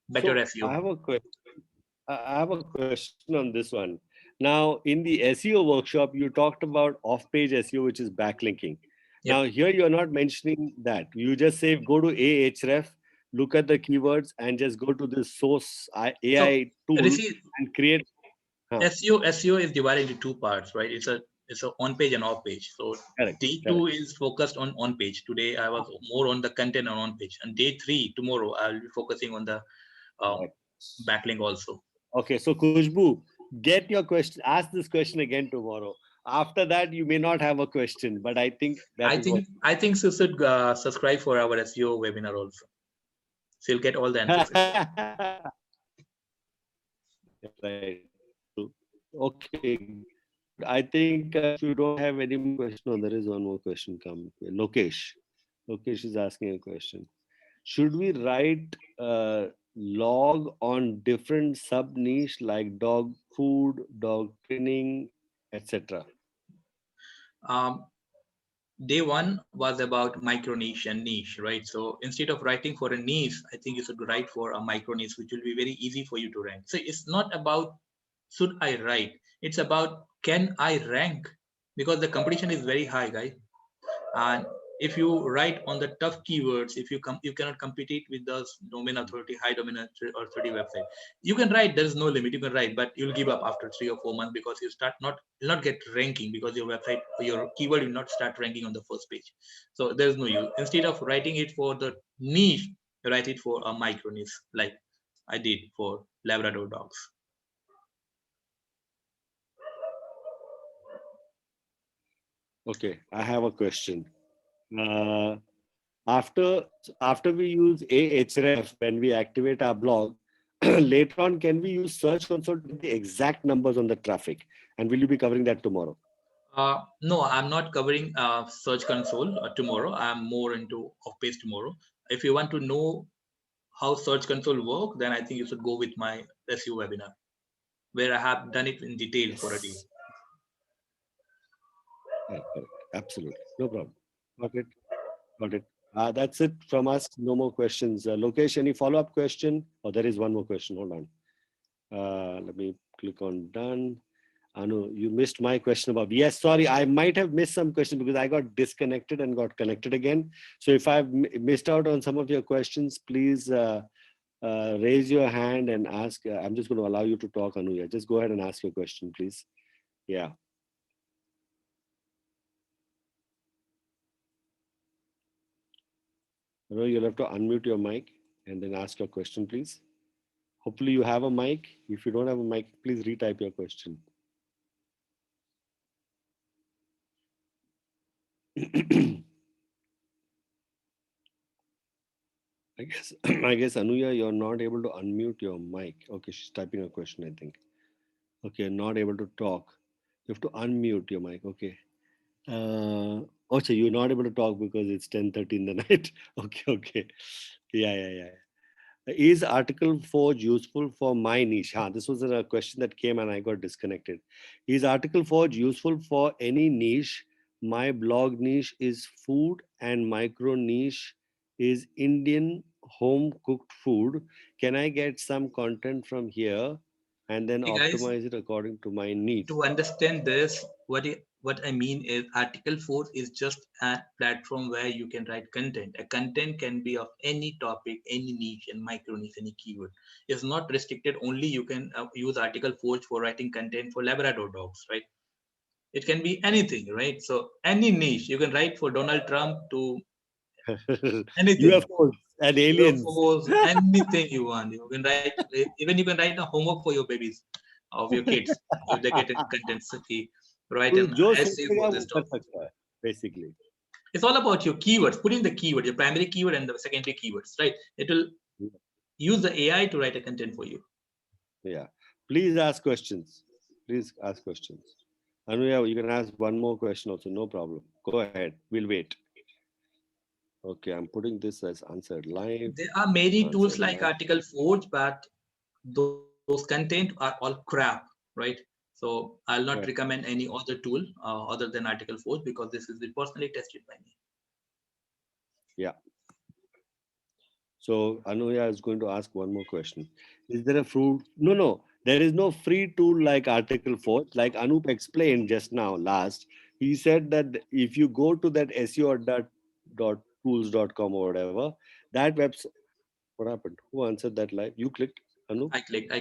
Better So SEO. I have a question on this one. Now, in the SEO workshop, you talked about off-page SEO, which is backlinking. Yep. Now, here you are not mentioning that. You just say go to Ahref, look at the keywords, and just go to the source So AI tool Rishi, and create. Huh, SEO is divided into two parts, right? It's a on page and off page. So correct, day two correct. is focused on page. Today I was more on the content and on page, and day three tomorrow I'll be focusing on the um, Correct. backlink also. Okay, so Kushbu, get your question. Ask this question again tomorrow. After that, you may not have a question, but I think that is what. I think you should subscribe for our SEO webinar also. So you'll get all the answers. Right. True. Okay, good. I think if you don't have any more question, no, there is one more question come. Lokesh. Lokesh is asking a question. Should we write log on different sub niche like dog food, dog training, etc.? Um, Day one was about micro niche and niche, right? So instead of writing for a niche, I think you should write for a micro niche, which will be very easy for you to rank. So it's not about should I write, it's about can I rank, because the competition is very high, guys. And if you write on the tough keywords, if you cannot compete it with those domain authority, high domain authority website. You can write, there is no limit, you can write, but you'll give up after 3 or 4 months, because you start not will not get ranking, because your website, your keyword will not start ranking on the first page. So there's no use. Instead of writing it for the niche, you write it for a micro niche, like I did for Labrador dogs. Okay, I have a question. Uh, after after we use Ahref when we activate our blog, later on, can we use Search Console to get the exact numbers on the traffic? And will you be covering that tomorrow? No, I'm not covering Search Console tomorrow. I'm more into off page tomorrow. If you want to know how Search Console work, then I think you should go with my SEO webinar, where I have done it in detail for a day. Yes. Correct, correct. Absolutely. No problem. Got it. Got it. That's it from us. No more questions. Lokesh, any follow-up question? Oh, there is one more question. Hold on. Let me click on done. Anu, you missed my question about. Yes, sorry, I might have missed some question because I got disconnected and got connected again. So if I've missed out on some of your questions, please raise your hand and ask. I'm just going to allow you to talk, Anu. Yeah, just go ahead and ask your question, please. Yeah. Anu, you'll have to unmute your mic and then ask your question, please. Hopefully you have a mic. If you don't have a mic, please retype your question. I guess Anuya, you're not able to unmute your mic. Okay, she's typing a question, I think. Okay, not able to talk. You have to unmute your mic. Okay. Also, you're not able to talk because it's 10:30 in the night. Okay, okay. Yeah. Is Article Forge useful for my niche? This was a question that came and I got disconnected. Is Article Forge useful for any niche? My blog niche is food and micro niche is Indian home cooked food. Can I get some content from here and then Hey guys, optimize it according to my needs? to understand this, what I mean is Article 4 is just a platform where you can write content. A content can be of any topic, any niche, and micro niche, any keyword. It's not restricted only you can use Article 4 for writing content for Labrador dogs, right? It can be anything, right? So any niche you can write, for Donald Trump to anything, UFOs and aliens. UFOs, anything you want. You can write, even you can write a homework for your babies, of your kids, if they get in content city, write तू an जो essay for सोचेगा वो this कर topic. सकता है, basically. It's all about your keywords, putting the keyword, your primary keyword and the secondary keywords, right? It will use the AI to write a content for you. Yeah. Please ask questions. Please ask questions. Anuya, you can ask one more question also. No problem. Go ahead. We'll wait. Okay, I'm putting this as answered live. There are many tools Answered like live. Article Forge, but those content are all crap, right? So I'll not Right. recommend any other tool other than Article Forge, because this is personally tested by me. Yeah. So Anuya is going to ask one more question. Is there a fruit? No, no. There is no free tool like Article 4. Like Anup explained just now, last, he said that if you go to that SEO.tools.com or whatever, that website, what happened? Who answered that live? You clicked, Anup? I clicked.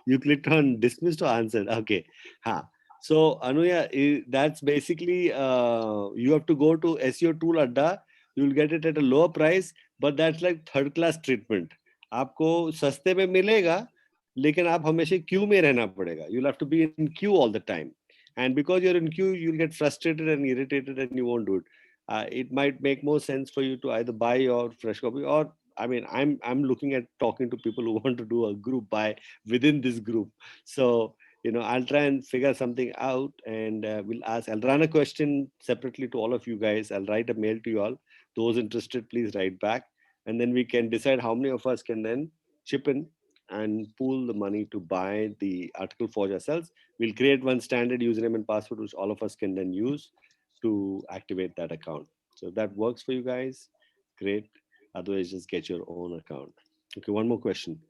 You clicked on dismissed or answered. Okay. Ha. So Anuya, that's basically you have to go to SEO tool Adda. You'll get it at a lower price, but that's like third class treatment. आपको सस्ते में मिलेगा, लेकिन आप हमेशा Q में रहना पड़ेगा. You'll have to be in queue all the time, and because you're in queue, you'll get frustrated and irritated, and you won't do it. It might make more sense for you to either buy your fresh copy, or I mean, I'm looking at talking to people who want to do a group buy within this group. So I'll try and figure something out, and we'll ask. I'll run a question separately to all of you guys. I'll write a mail to you all. Those interested, please write back, and then we can decide how many of us can then chip in and pool the money to buy the article for ourselves. We'll create one standard username and password which all of us can then use to activate that account. So if that works for you guys, great. Otherwise, just get your own account. Okay, one more question.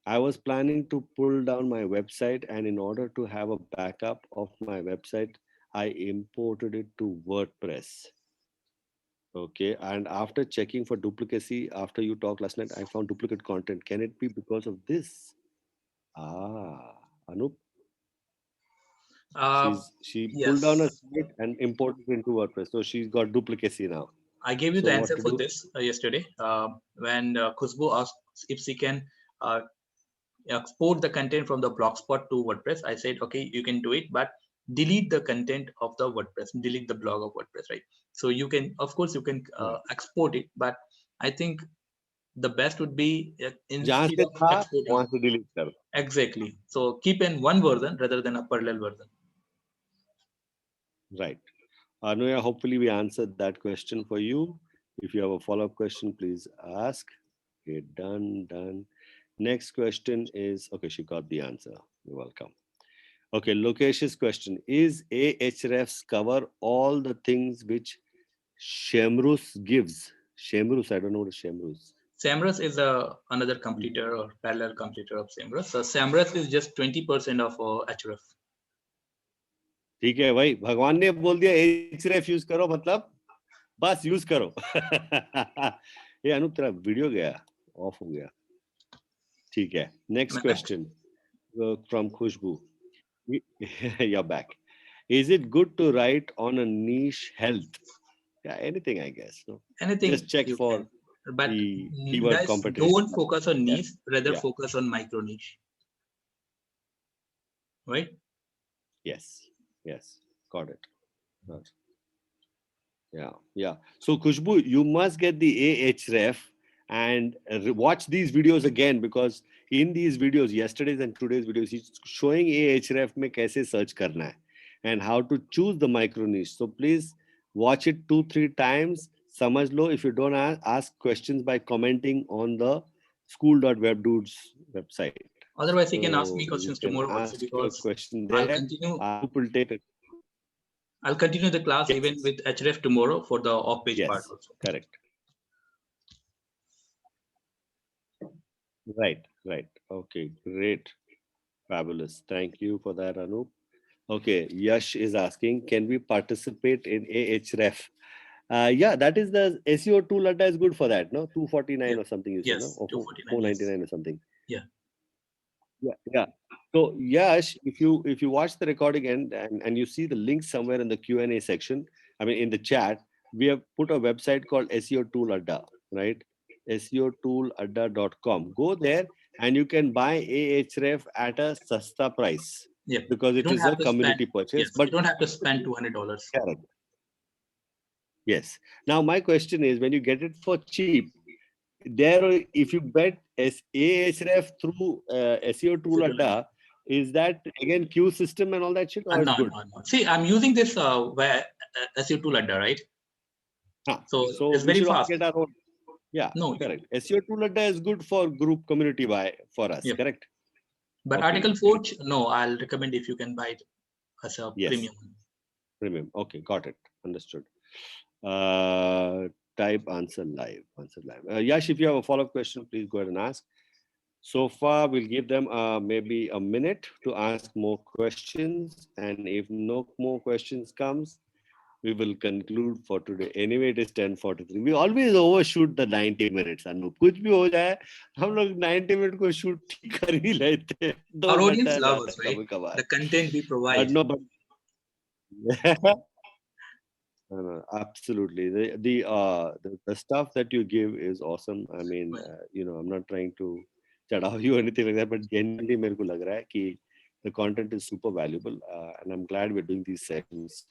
I was planning to pull down my website, and in order to have a backup of my website, I imported it to WordPress. Okay, and after checking for duplicacy, after you talked last night, I found duplicate content. Can it be because of this? Ah, Anup, Uh, she pulled down a yes, site and imported it into WordPress, so she's got duplicacy now. I gave you So the what answer to for do? this yesterday when Khushbu asked if she can export the content from the Blogspot to WordPress. I said, okay, you can do it, but delete the content of the WordPress, delete the blog of WordPress, right? So you can, of course, you can Right. export it, but I think the best would be जहां instead से of था exporting. वहां से delete कर. Exactly. So keep in one version rather than a parallel version. Right. Anuya, hopefully we answered that question for you. If you have a follow-up question, please ask. Okay, done. Next question is, okay, she got the answer. You're welcome. Okay, Lokesh's question. Is Ahrefs cover all the things which Shemrus gives? Shemrus, I don't know what is Shemrus. Samras is another competitor or parallel competitor of Samras. So Samras is just 20% of Ahrefs. ठीक है भाई, भगवान ने बोल दिया Ahrefs use करो, मतलब बस यूज करो. ये अनूप तेरा वीडियो गया, ऑफ हो गया. ठीक है. Next question from Khushbu. You're back. Is it good to write on a niche health? Yeah, anything, I guess. No? Anything Just check you for can. But the keyword guys, don't competition. focus on Yeah, niche, rather yeah, focus on micro niche, right? yes. Got it. Got it. Yeah. So Khushbu, you must get the Ahref and watch these videos again, because in these videos, yesterday's and today's videos, he's showing Ahref में कैसे search करना है and how to choose the micro niche. So please watch it 2-3 times. समझ लो. If you don't ask questions by commenting on the school.webdudes website. Otherwise, you can ask So me you questions can tomorrow also, ask your because question I'll there. continue. Will take it. I'll continue the class even Yes. with Href tomorrow for the off-page part Yes. also. Correct. Right. Okay, great. Fabulous. Thank you for that, Anup. Okay, Yash is asking, can we participate in Ahref? Yeah, that is the SEO tool that is good for that, no? 249 Yeah. or something you said, no? Yes, Or 249. Yes. 499 or something. Yeah. Yeah. So Yash, if you watch the recording and you see the link somewhere in the Q&A section, I mean in the chat, we have put a website called SEO Tool Adda, right? SEOtooladda.com. Go there and you can buy Ahref at a sasta price Yep. because You it don't is a have to spend. community purchase. Yes, But you don't have to spend $200. correct. Yes. Now my question is, when you get it for cheap, if you bet Ahref through SEO Tool Adda, is that again queue system and all that shit, or it's No, good? no, no. See, I'm using this SEO tool adder, right? So So it's we very should all fast. get our own. Yeah, No, correct. SEO Tool Adda is good for group community buy for us, yeah. correct? But Okay, Article great. Forge, no, I'll recommend if you can buy it as a Yes, premium. premium. Okay, got it. Understood. Uh, type answer live. Answer live. Yash, if you have a follow-up question, please go ahead and ask. So far, we'll give them maybe a minute to ask more questions, and if no more questions comes, we will conclude for today. Anyway, it is 10:43. We always overshoot the 90 minutes. Anup, कुछ भी हो जाए, हम लोग 90 minute को shoot ठीक कर ही लेते हैं. Our 2 घंटा audience love जाता us, है right? कभी कभार. The content we But provide. no, but no, absolutely. The stuff that you give is awesome. I mean, Well, I'm not trying to chadav you or anything like that, but genuinely, मेरे को लग रहा है कि the content is super valuable, and I'm glad we're doing these sessions.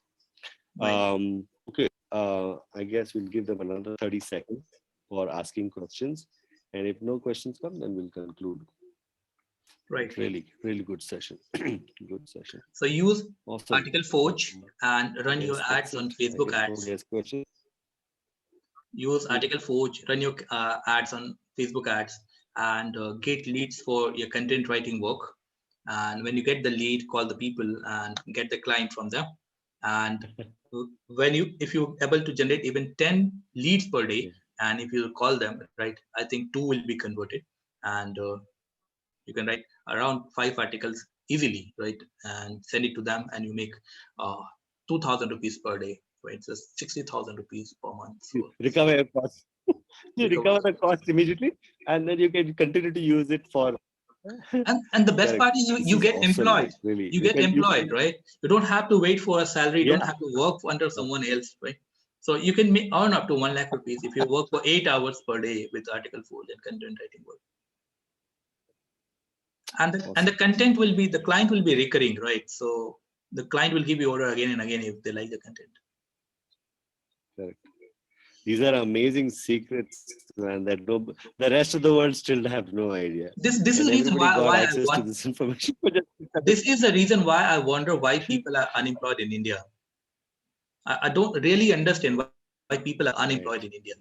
right, Okay, I guess we'll give them another 30 seconds for asking questions, and if no questions come, then we'll conclude. right. Really, really good session. Good session. So use Awesome. Article Forge and run your Yes, ads that's on it. I Facebook guess ads. nobody has questions. Use Article Forge, run your ads on Facebook ads, and get leads for your content writing work. And when you get the lead, call the people and get the client from them. And if you're able to generate even 10 leads per day, and if you call them, right, I think 2 will be converted, and you can write around 5 articles easily, right, and send it to them, and you make uh, 2,000 rupees per day, right? So 60,000 rupees per month. You So recover your cost. You recover the cost immediately, and then you can continue to use it for. and the best Correct. part is This you is get awesome, employed. man. Really, You get you employed, can. right? You don't have to wait for a salary. You don't Yeah. have to work under someone else, right? So you can earn up to 1 lakh rupees if you work for 8 hours per day with Article Forge and content writing work. And the content will be, the client will be recurring, right? So the client will give you order again and again if they like the content. Correct. These are amazing secrets, man. The rest of the world still have no idea, This is and the reason everybody got why I access to want. this information. This is the reason why I wonder why people are unemployed in India. I don't really understand why people are unemployed in India.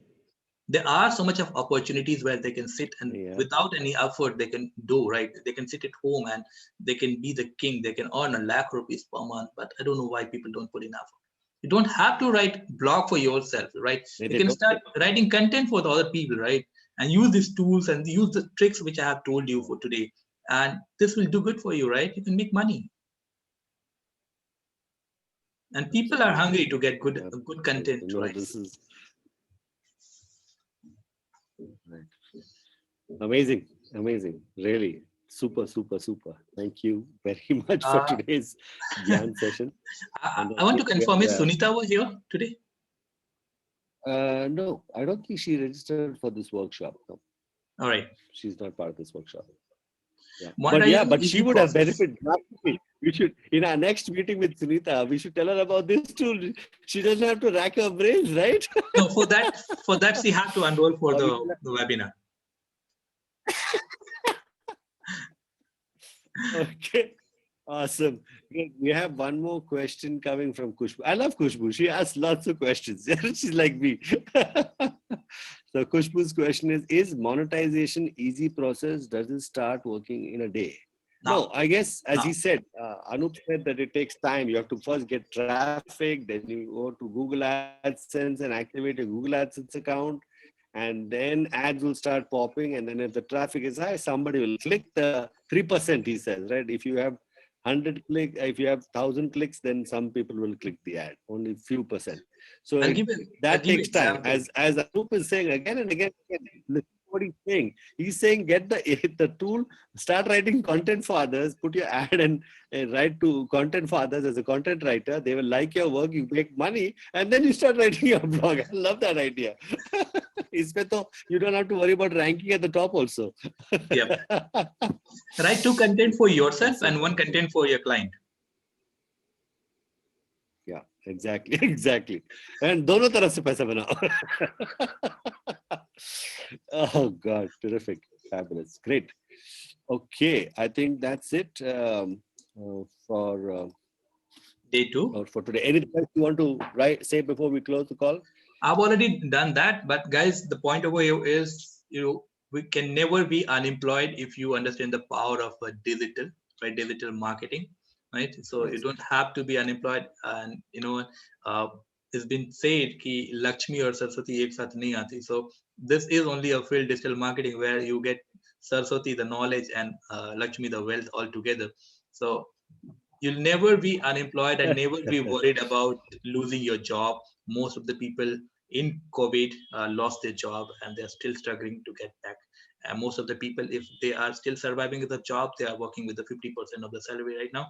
There are so much of opportunities where they can sit and Yeah. without any effort they can do, right? They can sit at home and they can be the king. They can earn 1 lakh rupees per month. But I don't know why people don't put in effort. You don't have to write blog for yourself, right? You They can don't. start writing content for the other people, right? And use these tools and use the tricks which I have told you for today. And this will do good for you, right? You can make money. And people are hungry to get good content, No, right? this is right. Amazing, amazing. Really, super, super, super. Thank you very much for Uh, today's Gyan session. I want to confirm, is Sunita was here today? No, I don't think she registered for this workshop. No. All right. She's not part of this workshop. Yeah. Monetization But easy she would have process. benefited drastically. We should, in our next meeting with Sunita, we should tell her about this tool. She doesn't have to rack her brains, right? No, for that she had to enroll for the webinar. Okay. Awesome. We have one more question coming from Kushbu. I love Kushbu. She asks lots of questions. She's like me. So Kushbu's question is monetization easy process? Does it start working in a day? No, I guess, as he said, Anup said that it takes time. You have to first get traffic, then you go to Google AdSense and activate a Google AdSense account. And then ads will start popping. And then if the traffic is high, somebody will click the 3%, he says, right? If you have 100 clicks, if you have 1,000 clicks, then some people will click the ad, only few percent. So that takes time. As Anup is saying again and again. what he's saying. He's saying get the tool, start writing content for others, put your ad and write to content for others as a content writer. They will like your work, you make money, and then you start writing your blog. I love that idea. इसमें तो you don't have to worry about ranking at the top also. Yep. Write 2 content for yourself and 1 content for your client. Yeah, exactly, exactly. And दोनों तरफ से पैसा बनाओ. Oh God, terrific, fabulous, great. Okay, I think that's it for Day 2. or for today. Anything else you want to say before we close the call? I've already done that, but guys, the point over here is, we can never be unemployed if you understand the power of digital, right? Digital marketing, right? So Yes. you don't have to be unemployed, and it's been said कि Lakshmi और सरस्वती एक साथ नहीं आती. So this is only a field, digital marketing, where you get Saraswati, the knowledge, and Lakshmi, the wealth, all together. So you'll never be unemployed and never be worried about losing your job. Most of the people in COVID lost their job and they're still struggling to get back. And most of the people, if they are still surviving with a job, they are working with the 50% of the salary right now.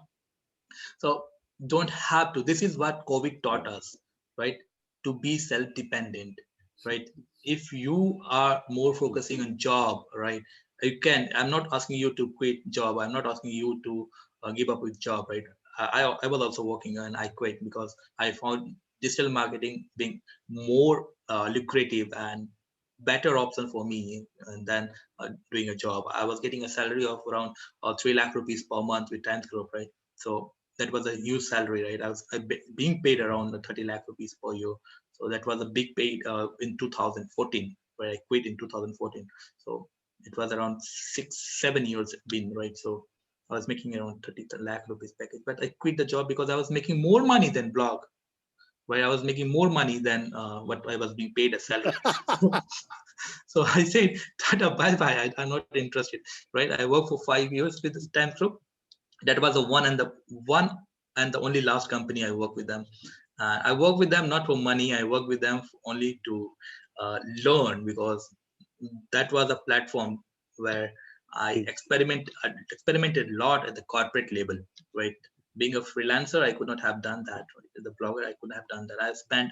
So don't have to. This is what COVID taught us, right? To be self-dependent, right? If you are more focusing on job, right? You can. I'm not asking you to quit job. I'm not asking you to give up with job, right? I was also working and I quit because I found digital marketing being more lucrative and better option for me than doing a job. I was getting a salary of around 3 lakh rupees per month with Times Group, right? So that was a huge salary, right? I was being paid around 30 lakh rupees per year. So that was a big pay in 2014, where I quit in 2014. So it was around 6-7 years been, right? So I was making around 30 lakh rupees package, but I quit the job because I was making more money than blog, where I was making more money than what I was being paid as salary. So I said, Tata, bye bye. I'm not interested, right? I worked for 5 years with this Times Group. That was the one and the only last company I work with them. I work with them not for money. I work with them only to learn, because that was a platform where I experimented a lot at the corporate level, right? Being a freelancer, I could not have done that. Right? As a blogger, I couldn't have done that. I spent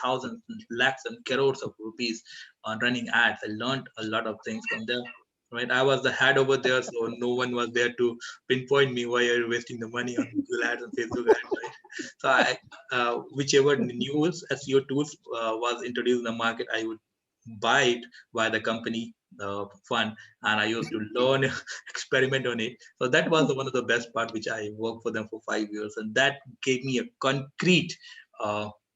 thousands, lakhs, and crores of rupees on running ads. I learned a lot of things from there. Right, I was the head over there, so no one was there to pinpoint me why you're wasting the money on Google ads and Facebook ads. Right, so whichever news SEO tools was introduced in the market, I would buy it by the company fund, and I used to learn, experiment on it. So that was one of the best part, which I worked for them for 5 years, and that gave me a concrete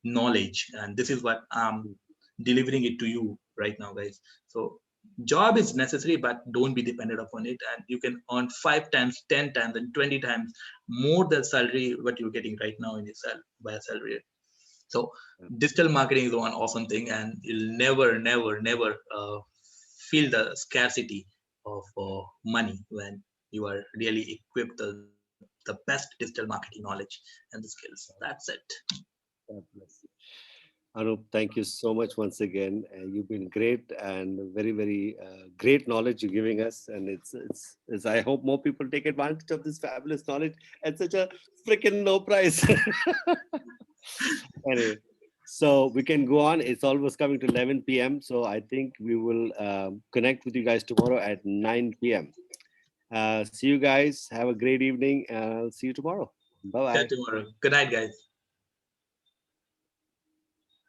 knowledge. And this is what I'm delivering it to you right now, guys. So job is necessary, but don't be dependent upon it, and you can earn 5 times, 10 times, and 20 times more than salary what you're getting right now in yourself by a salary. So digital marketing is one awesome thing, and you'll never feel the scarcity of money when you are really equipped the best digital marketing knowledge and the skills. That's it. God bless you. Anup, thank you so much once again. You've been great and very great knowledge you're giving us, and it's. I hope more people take advantage of this fabulous knowledge at such a freaking low price. Anyway, so we can go on. It's almost coming to 11 p.m. So I think we will connect with you guys tomorrow at 9 p.m. See you guys. Have a great evening. And I'll see you tomorrow. Bye bye. Tomorrow. Good night, guys.